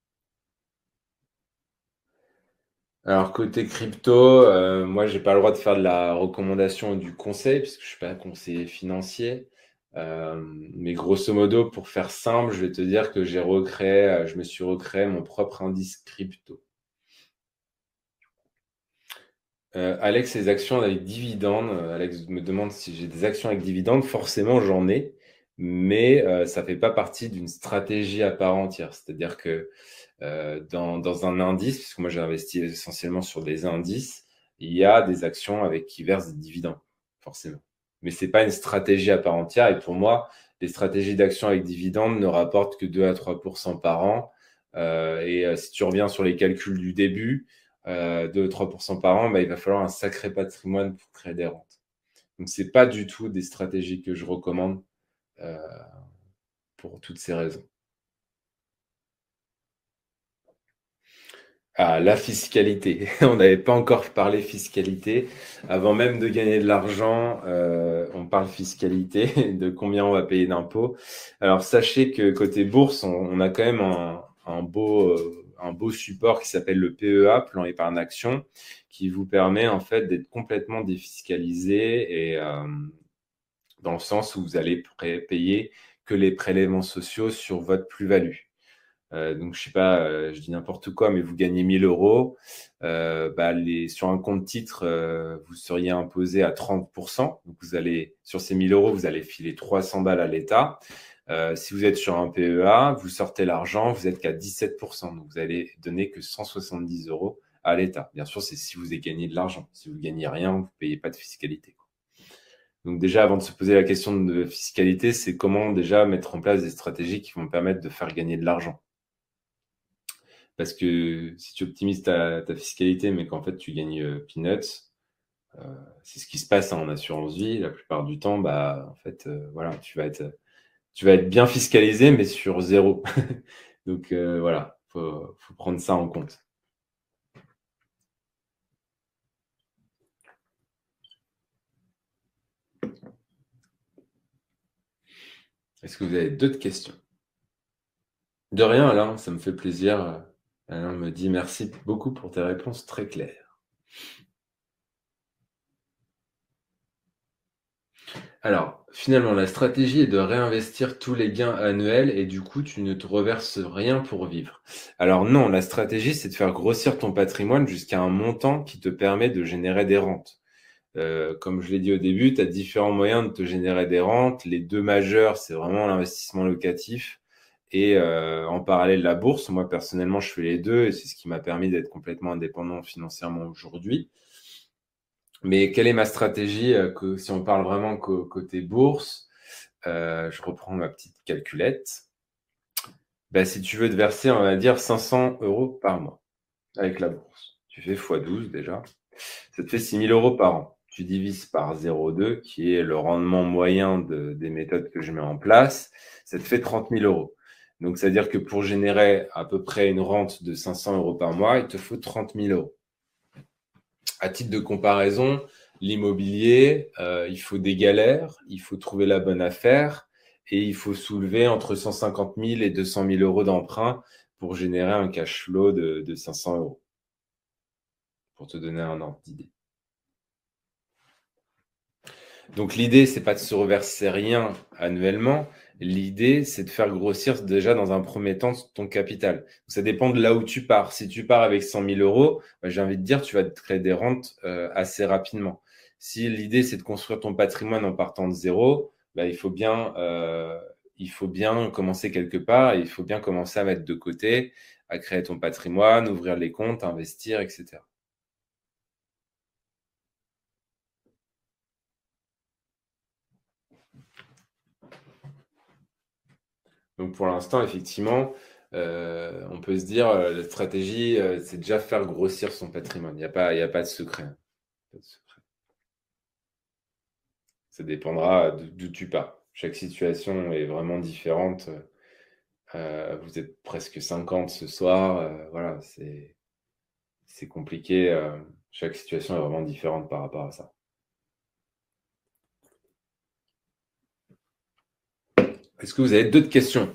Alors côté crypto, moi j'ai pas le droit de faire de la recommandation ou du conseil puisque je suis pas conseiller financier. Mais grosso modo, pour faire simple, je vais te dire que je me suis recréé mon propre indice crypto. Alex, les actions avec dividendes. Alex me demande si j'ai des actions avec dividendes. Forcément, j'en ai, mais ça fait pas partie d'une stratégie à part entière. C'est-à-dire que dans un indice, puisque moi j'ai investi essentiellement sur des indices, il y a des actions avec qui versent des dividendes, forcément. Mais c'est pas une stratégie à part entière. Et pour moi, les stratégies d'actions avec dividendes ne rapportent que 2 à 3% par an. Si tu reviens sur les calculs du début, 2 à 3% par an, bah, il va falloir un sacré patrimoine pour créer des rentes. Donc c'est pas du tout des stratégies que je recommande euh, pour toutes ces raisons. Ah, la fiscalité. On n'avait pas encore parlé fiscalité. Avant même de gagner de l'argent, on parle fiscalité, de combien on va payer d'impôts. Alors, sachez que côté bourse, on a quand même un beau support qui s'appelle le PEA, Plan Épargne Action, qui vous permet en fait d'être complètement défiscalisé et dans le sens où vous allez payer que les prélèvements sociaux sur votre plus-value. Donc, je sais pas, je dis n'importe quoi, mais vous gagnez 1000 euros. Bah, sur un compte titre, vous seriez imposé à 30%. Donc, sur ces 1000 euros, vous allez filer 300 balles à l'État. Si vous êtes sur un PEA, vous sortez l'argent, vous êtes qu'à 17%. Donc, vous allez donner que 170 euros à l'État. Bien sûr, c'est si vous avez gagné de l'argent. Si vous gagnez rien, vous payez pas de fiscalité. Donc déjà, avant de se poser la question de fiscalité, c'est comment déjà mettre en place des stratégies qui vont permettre de faire gagner de l'argent. Parce que si tu optimises ta fiscalité, mais qu'en fait tu gagnes peanuts, euh, c'est ce qui se passe en assurance vie. La plupart du temps, bah, en fait, voilà, tu vas être bien fiscalisé, mais sur zéro. Donc voilà, faut prendre ça en compte. Est-ce que vous avez d'autres questions? De rien, Alain, ça me fait plaisir. Alain me dit merci beaucoup pour tes réponses très claires. Alors, finalement, la stratégie est de réinvestir tous les gains annuels et du coup, tu ne te reverses rien pour vivre. Alors non, la stratégie, c'est de faire grossir ton patrimoine jusqu'à un montant qui te permet de générer des rentes. Comme je l'ai dit au début, tu as différents moyens de te générer des rentes. Les deux majeurs, c'est vraiment l'investissement locatif et en parallèle la bourse. Moi, personnellement, je fais les deux et c'est ce qui m'a permis d'être complètement indépendant financièrement aujourd'hui. Mais quelle est ma stratégie si on parle vraiment côté bourse? Je reprends ma petite calculette. Ben, si tu veux te verser, on va dire 500 euros par mois avec la bourse. Tu fais x12 déjà. Ça te fait 6 000 euros par an. Tu divises par 0,2, qui est le rendement moyen des méthodes que je mets en place. Ça te fait 30 000 euros. Donc, c'est-à-dire que pour générer à peu près une rente de 500 euros par mois, il te faut 30 000 euros. À titre de comparaison, l'immobilier, il faut des galères, il faut trouver la bonne affaire et il faut soulever entre 150 000 et 200 000 euros d'emprunt pour générer un cash flow de 500 euros, pour te donner un ordre d'idée. Donc l'idée, c'est pas de se reverser rien annuellement. L'idée, c'est de faire grossir déjà dans un premier temps ton capital. Ça dépend de là où tu pars. Si tu pars avec 100 000 euros, bah, j'ai envie de dire, tu vas te créer des rentes assez rapidement. Si l'idée, c'est de construire ton patrimoine en partant de zéro, bah, il faut bien commencer quelque part. Et il faut bien commencer à mettre de côté, à créer ton patrimoine, ouvrir les comptes, investir, etc. Donc pour l'instant, effectivement, on peut se dire la stratégie, c'est déjà faire grossir son patrimoine. Il y a pas de secret, hein. Pas de secret. Ça dépendra d'où tu pars. Chaque situation est vraiment différente. Vous êtes presque 50 ce soir. Voilà, c'est compliqué. Chaque situation est vraiment différente par rapport à ça. Est-ce que vous avez d'autres questions?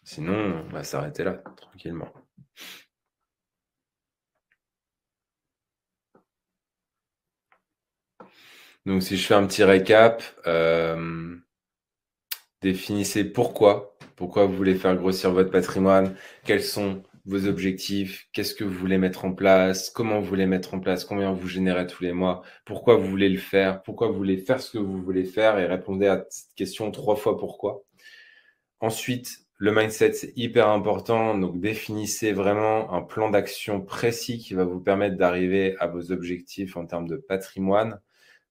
Sinon, on va s'arrêter là, tranquillement. Donc, si je fais un petit récap, définissez pourquoi vous voulez faire grossir votre patrimoine, quels sont vos objectifs, qu'est-ce que vous voulez mettre en place, comment vous voulez mettre en place, combien vous générez tous les mois, pourquoi vous voulez le faire, pourquoi vous voulez faire ce que vous voulez faire et répondez à cette question 3 fois pourquoi. Ensuite, le mindset, c'est hyper important. Donc, définissez vraiment un plan d'action précis qui va vous permettre d'arriver à vos objectifs en termes de patrimoine.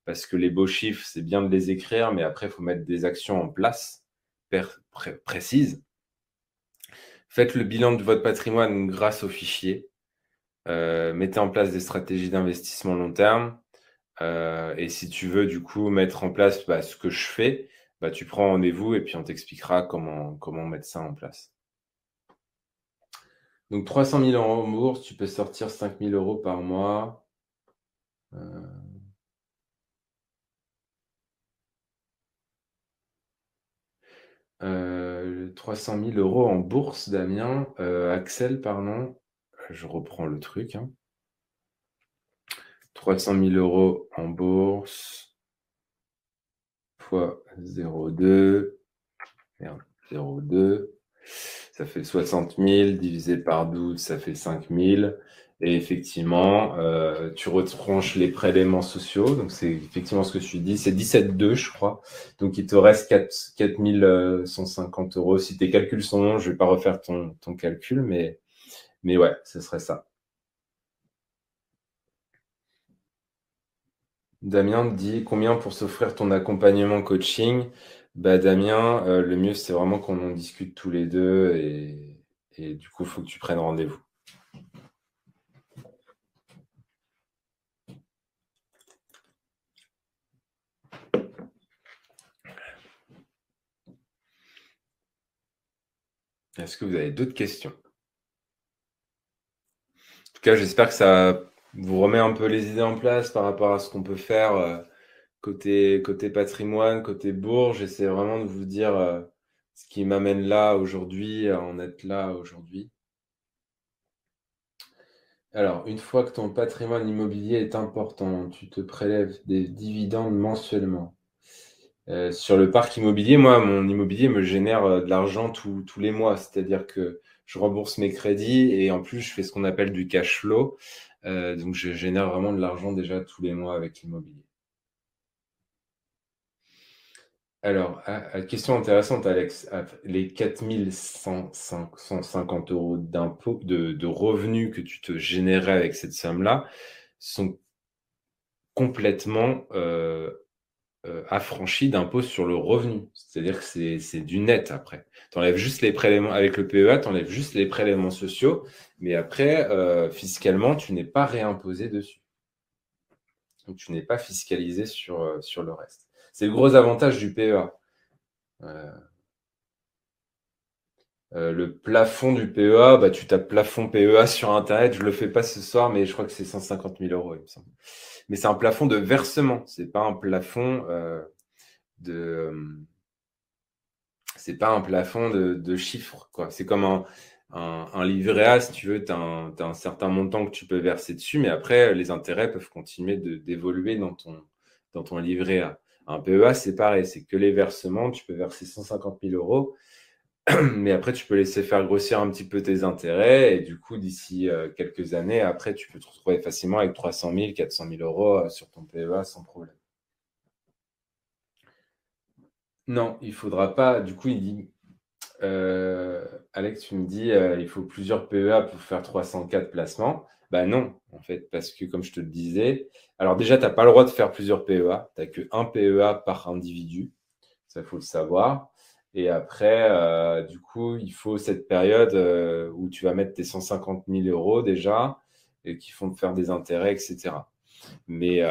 Parce que les beaux chiffres, c'est bien de les écrire, mais après, il faut mettre des actions en place précises. Faites le bilan de votre patrimoine grâce aux fichiers. Mettez en place des stratégies d'investissement long terme. Et si tu veux, du coup, mettre en place ce que je fais, tu prends rendez-vous et puis on t'expliquera comment mettre ça en place. Donc, 300 000 euros en bourse, tu peux sortir 5 000 euros par mois. 300 000 euros en bourse, Damien. Axel, pardon. Je reprends le truc. 300 000 euros en bourse fois 0,2. Merde, 0,2. Ça fait 60 000 divisé par 12, ça fait 5 000. Et effectivement, tu retranches les prélèvements sociaux. Donc, c'est effectivement ce que tu dis. C'est 17,2, je crois. Donc, il te reste 4 150 euros. Si tes calculs sont bons, je ne vais pas refaire ton calcul, mais ouais, ce serait ça. Damien te dit combien pour s'offrir ton accompagnement coaching? Damien, le mieux, c'est vraiment qu'on en discute tous les deux et du coup, il faut que tu prennes rendez-vous. Est-ce que vous avez d'autres questions? En tout cas, j'espère que ça vous remet un peu les idées en place par rapport à ce qu'on peut faire côté patrimoine, côté bourse. J'essaie vraiment de vous dire ce qui m'amène là aujourd'hui, à en être là aujourd'hui. Alors, une fois que ton patrimoine immobilier est important, tu te prélèves des dividendes mensuellement. Sur le parc immobilier, moi, mon immobilier me génère de l'argent tous les mois. C'est-à-dire que je rembourse mes crédits et en plus, je fais ce qu'on appelle du cash flow. Donc, je génère vraiment de l'argent déjà tous les mois avec l'immobilier. Alors, question intéressante, Alex. Les 4 150 euros d'impôt, de revenus que tu te générais avec cette somme-là sont complètement affranchis d'impôt sur le revenu. C'est-à-dire que c'est du net après. Tu enlèves juste les prélèvements, avec le PEA, tu enlèves juste les prélèvements sociaux, mais après, fiscalement, tu n'es pas réimposé dessus. Donc, tu n'es pas fiscalisé sur le reste. C'est le gros avantage du PEA. Le plafond du PEA, tu tapes plafond PEA sur Internet. Je ne le fais pas ce soir, mais je crois que c'est 150 000 euros, il me semble. Mais c'est un plafond de versement. C'est pas un plafond c'est pas un plafond de chiffres, quoi. C'est comme un livret A, si tu veux, tu as un certain montant que tu peux verser dessus, mais après, les intérêts peuvent continuer d'évoluer dans ton livret A. Un PEA, c'est pareil, c'est que les versements, tu peux verser 150 000 euros, mais après, tu peux laisser faire grossir un petit peu tes intérêts, et du coup, d'ici quelques années, après, tu peux te retrouver facilement avec 300 000, 400 000 euros sur ton PEA sans problème. Non, il faudra pas. Du coup, il dit, Alex, tu me dis, il faut plusieurs PEA pour faire 304 placements. Non, en fait, parce que comme je te le disais, alors déjà, tu n'as pas le droit de faire plusieurs PEA. Tu n'as qu'un PEA par individu. Ça, il faut le savoir. Et après, du coup, il faut cette période où tu vas mettre tes 150 000 euros déjà et qui font te faire des intérêts, etc. Mais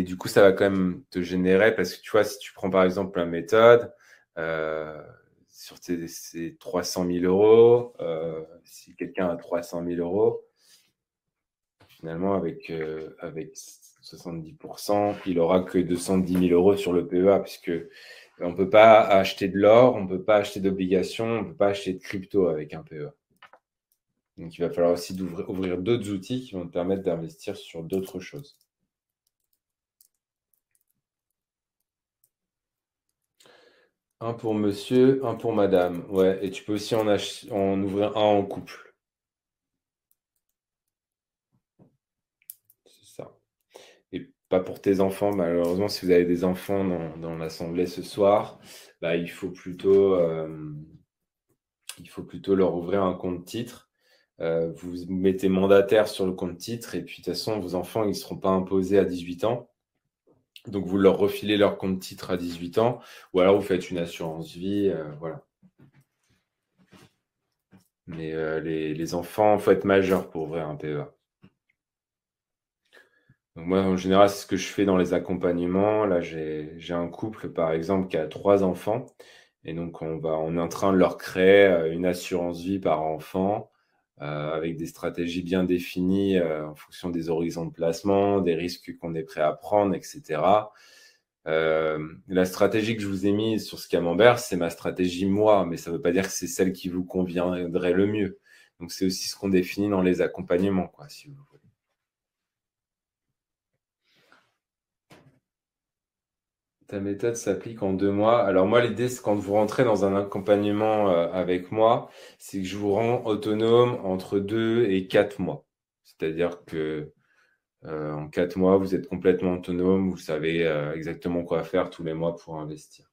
du coup, ça va quand même te générer parce que tu vois, si tu prends par exemple la méthode, sur ces 300 000 euros, si quelqu'un a 300 000 euros, finalement, avec 70%, il aura que 210 000 euros sur le PEA, puisque on ne peut pas acheter de l'or, on ne peut pas acheter d'obligations, on ne peut pas acheter de crypto avec un PEA. Donc, il va falloir aussi ouvrir d'autres outils qui vont te permettre d'investir sur d'autres choses. Un pour monsieur, un pour madame. Ouais, et tu peux aussi en ouvrir un en couple. C'est ça. Et pas pour tes enfants, malheureusement, si vous avez des enfants dans l'assemblée ce soir, bah, il faut plutôt leur ouvrir un compte titre. Vous mettez mandataire sur le compte titre et puis de toute façon, vos enfants, ils ne seront pas imposés à 18 ans. Donc, vous leur refilez leur compte titre à 18 ans ou alors vous faites une assurance vie. Voilà. Mais les enfants, il faut être majeur pour ouvrir un PEA. Donc moi, en général, c'est ce que je fais dans les accompagnements. Là, j'ai un couple, par exemple, qui a 3 enfants. Et donc, on est en train de leur créer une assurance vie par enfant avec des stratégies bien définies en fonction des horizons de placement, des risques qu'on est prêt à prendre, etc. La stratégie que je vous ai mise sur ce camembert, c'est ma stratégie moi, mais ça ne veut pas dire que c'est celle qui vous conviendrait le mieux. Donc, c'est aussi ce qu'on définit dans les accompagnements, quoi, si vous voulez. Ta méthode s'applique en 2 mois. Alors moi, l'idée, c'est quand vous rentrez dans un accompagnement avec moi, c'est que je vous rends autonome entre 2 et 4 mois. C'est-à-dire que en 4 mois, vous êtes complètement autonome, vous savez exactement quoi faire tous les mois pour investir.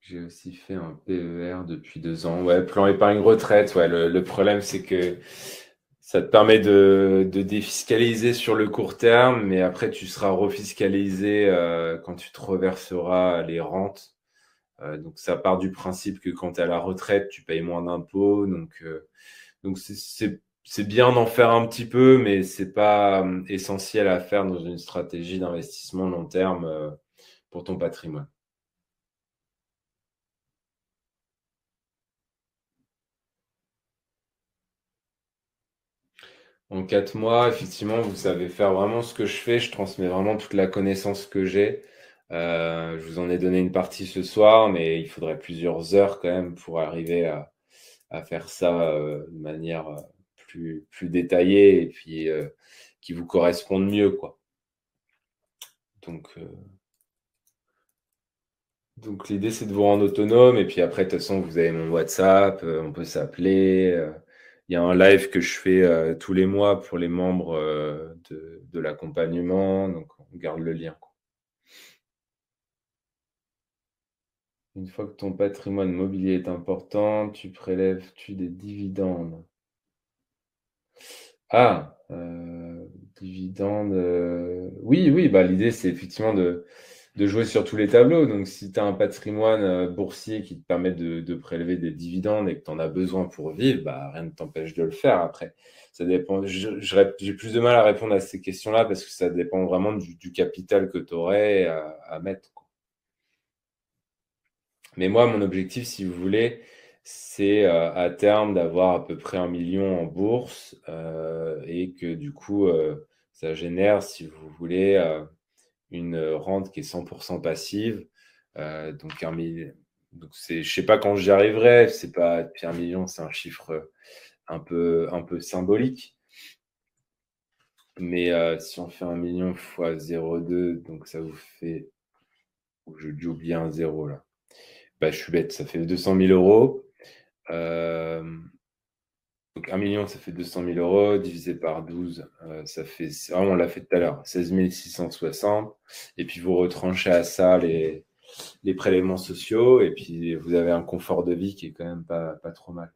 J'ai aussi fait un PER depuis 2 ans. Ouais, plan épargne retraite. Ouais, le problème, c'est que ça te permet de défiscaliser sur le court terme, mais après, tu seras refiscalisé quand tu te reverseras les rentes. Donc, ça part du principe que quand tu es à la retraite, tu payes moins d'impôts. Donc c'est bien d'en faire un petit peu, mais c'est pas essentiel à faire dans une stratégie d'investissement long terme pour ton patrimoine. En 4 mois, effectivement, vous savez faire vraiment ce que je fais. Je transmets vraiment toute la connaissance que j'ai. Je vous en ai donné une partie ce soir, mais il faudrait plusieurs heures quand même pour arriver à faire ça de manière plus détaillée et puis qui vous corresponde mieux, quoi. Donc, euh, donc l'idée, c'est de vous rendre autonome. Et puis après, de toute façon, vous avez mon WhatsApp, on peut s'appeler. Il y a un live que je fais tous les mois pour les membres de l'accompagnement. Donc, on garde le lien, quoi. Une fois que ton patrimoine mobilier est important, tu prélèves-tu des dividendes? Ah, dividendes. Oui, oui, bah, l'idée, c'est effectivement de jouer sur tous les tableaux. Donc, si tu as un patrimoine boursier qui te permet de prélever des dividendes et que tu en as besoin pour vivre, bah, rien ne t'empêche de le faire après. Ça dépend. J'ai plus de mal à répondre à ces questions-là parce que ça dépend vraiment du capital que tu aurais à mettre, quoi. Mais moi, mon objectif, si vous voulez, c'est à terme d'avoir à peu près 1 million en bourse et que du coup, ça génère, si vous voulez, une rente qui est 100% passive. Donc, je sais pas quand j'y arriverai. C'est pas, puis 1 million, c'est un chiffre un peu symbolique. Mais si on fait 1 million fois 0,2, donc ça vous fait, j'ai oublié un zéro là. Bah, je suis bête, ça fait 200 000 euros. Euh, donc 1 million, ça fait 200 000 euros, divisé par 12, ça fait, on l'a fait tout à l'heure, 16 660. Et puis vous retranchez à ça les prélèvements sociaux, et puis vous avez un confort de vie qui est quand même pas trop mal.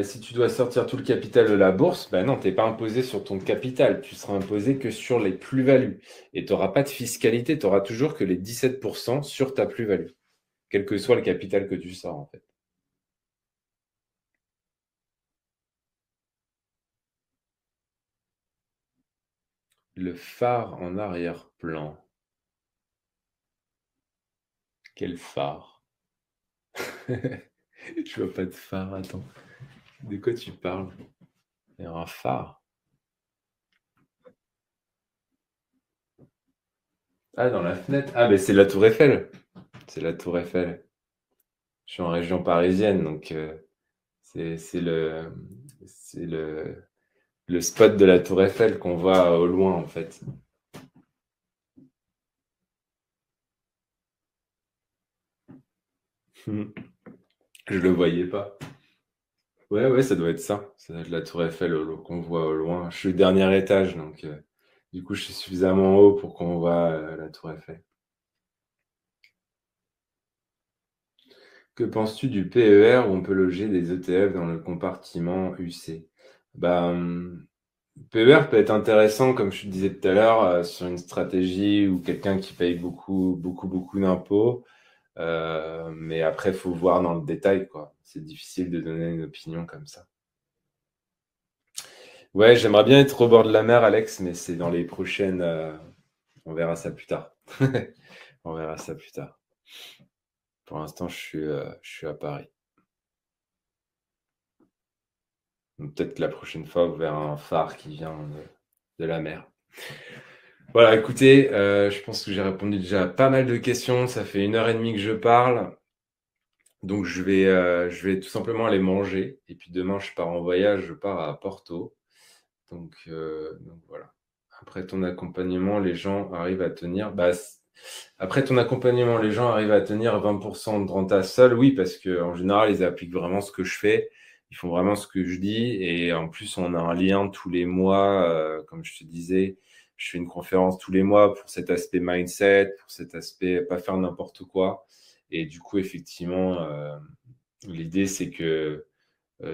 Si tu dois sortir tout le capital de la bourse, ben non, tu n'es pas imposé sur ton capital, tu seras imposé que sur les plus-values. Et tu n'auras pas de fiscalité, tu auras toujours que les 17% sur ta plus-value, quel que soit le capital que tu sors en fait. Le phare en arrière-plan. Quel phare? Je vois pas de phare, attends. De quoi tu parles? Il y a un phare. Ah, dans la fenêtre. Ah, ben c'est la tour Eiffel. C'est la tour Eiffel. Je suis en région parisienne, donc c'est le spot de la Tour Eiffel qu'on voit au loin, en fait. Je le voyais pas. Ouais, ouais, ça doit être ça. Ça doit être la Tour Eiffel qu'on voit au loin. Je suis au dernier étage, donc du coup, je suis suffisamment haut pour qu'on voit la Tour Eiffel. Que penses-tu du PER où on peut loger des ETF dans le compartiment UC? Bah, PER peut être intéressant, comme je te disais tout à l'heure, sur une stratégie ou quelqu'un qui paye beaucoup, beaucoup, beaucoup d'impôts. Mais après, il faut voir dans le détail, quoi. C'est difficile de donner une opinion comme ça. Ouais, j'aimerais bien être au bord de la mer, Alex, mais c'est dans les prochaines. On verra ça plus tard. On verra ça plus tard. Pour l'instant, je suis à Paris. Donc, peut-être que la prochaine fois, vous verrez un phare qui vient de la mer. Voilà, écoutez, je pense que j'ai répondu déjà à pas mal de questions. Ça fait 1 heure et demie que je parle. Donc, je vais tout simplement aller manger. Et puis demain, je pars en voyage. Je pars à Porto. Donc voilà. Après ton accompagnement, les gens arrivent à tenir. Après ton accompagnement, les gens arrivent à tenir 20% de renta seul. Oui, parce qu'en général, ils appliquent vraiment ce que je fais. Ils font vraiment ce que je dis. Et en plus, on a un lien tous les mois. Comme je te disais, je fais une conférence tous les mois pour cet aspect mindset, pour cet aspect pas faire n'importe quoi. Et du coup, effectivement, l'idée, c'est que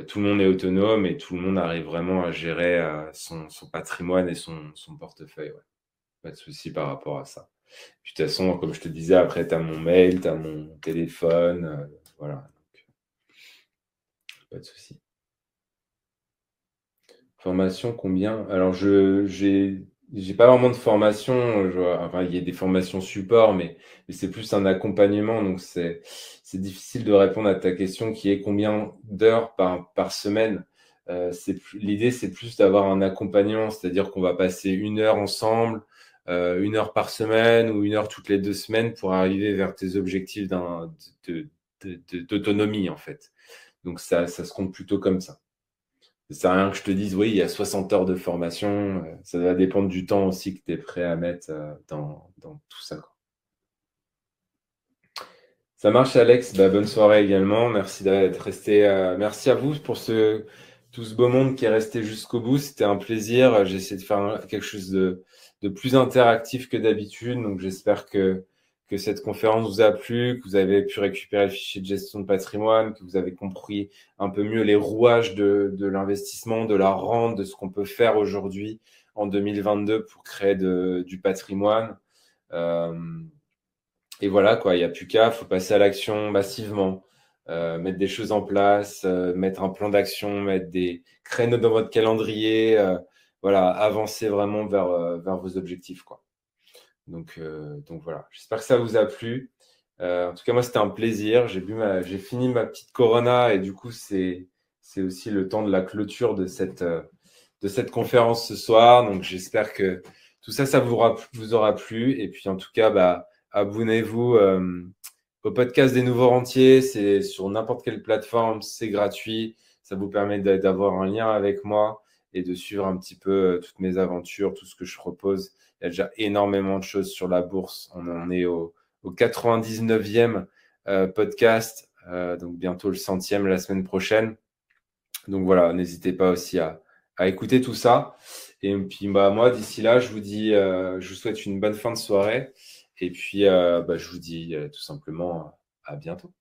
tout le monde est autonome et tout le monde arrive vraiment à gérer son patrimoine et son portefeuille. Ouais. Pas de souci par rapport à ça. Puis, de toute façon, comme je te disais, après, tu as mon mail, tu as mon téléphone. Voilà. Donc, pas de souci. Formation, combien? Alors, j'ai pas vraiment de formation. Enfin, il y a des formations support, mais c'est plus un accompagnement. Donc, c'est difficile de répondre à ta question qui est combien d'heures par semaine. L'idée, c'est plus d'avoir un accompagnement, c'est-à-dire qu'on va passer 1 heure ensemble, 1 heure par semaine ou 1 heure toutes les 2 semaines pour arriver vers tes objectifs d'autonomie, en fait. Donc, ça se compte plutôt comme ça. Ça sert à rien que je te dise, oui, il y a 60 heures de formation. Ça va dépendre du temps aussi que tu es prêt à mettre dans tout ça, quoi. Ça marche, Alex. Bah, bonne soirée également. Merci d'être resté. Merci à vous pour tout ce beau monde qui est resté jusqu'au bout. C'était un plaisir. J'ai essayé de faire quelque chose de plus interactif que d'habitude. Donc, j'espère que cette conférence vous a plu, que vous avez pu récupérer le fichier de gestion de patrimoine, que vous avez compris un peu mieux les rouages de l'investissement, de la rente, de ce qu'on peut faire aujourd'hui en 2022 pour créer du patrimoine. Euh, et voilà, quoi, il n'y a plus qu'à, il faut passer à l'action massivement, mettre des choses en place, mettre un plan d'action, mettre des créneaux dans votre calendrier, voilà, avancer vraiment vers vos objectifs, quoi. Donc voilà, j'espère que ça vous a plu. En tout cas, moi, c'était un plaisir. J'ai fini ma petite Corona et du coup, c'est aussi le temps de la clôture de cette conférence ce soir. Donc, j'espère que tout ça, vous aura plu. Et puis, en tout cas, abonnez-vous au podcast des Nouveaux Rentiers. C'est sur n'importe quelle plateforme, c'est gratuit. Ça vous permet d'avoir un lien avec moi et de suivre un petit peu toutes mes aventures, tout ce que je propose. Il y a déjà énormément de choses sur la bourse. On en est au 99e podcast, donc bientôt le 100e la semaine prochaine. Donc voilà, n'hésitez pas aussi à écouter tout ça. Et puis moi, d'ici là, je vous souhaite une bonne fin de soirée. Et puis je vous dis tout simplement à bientôt.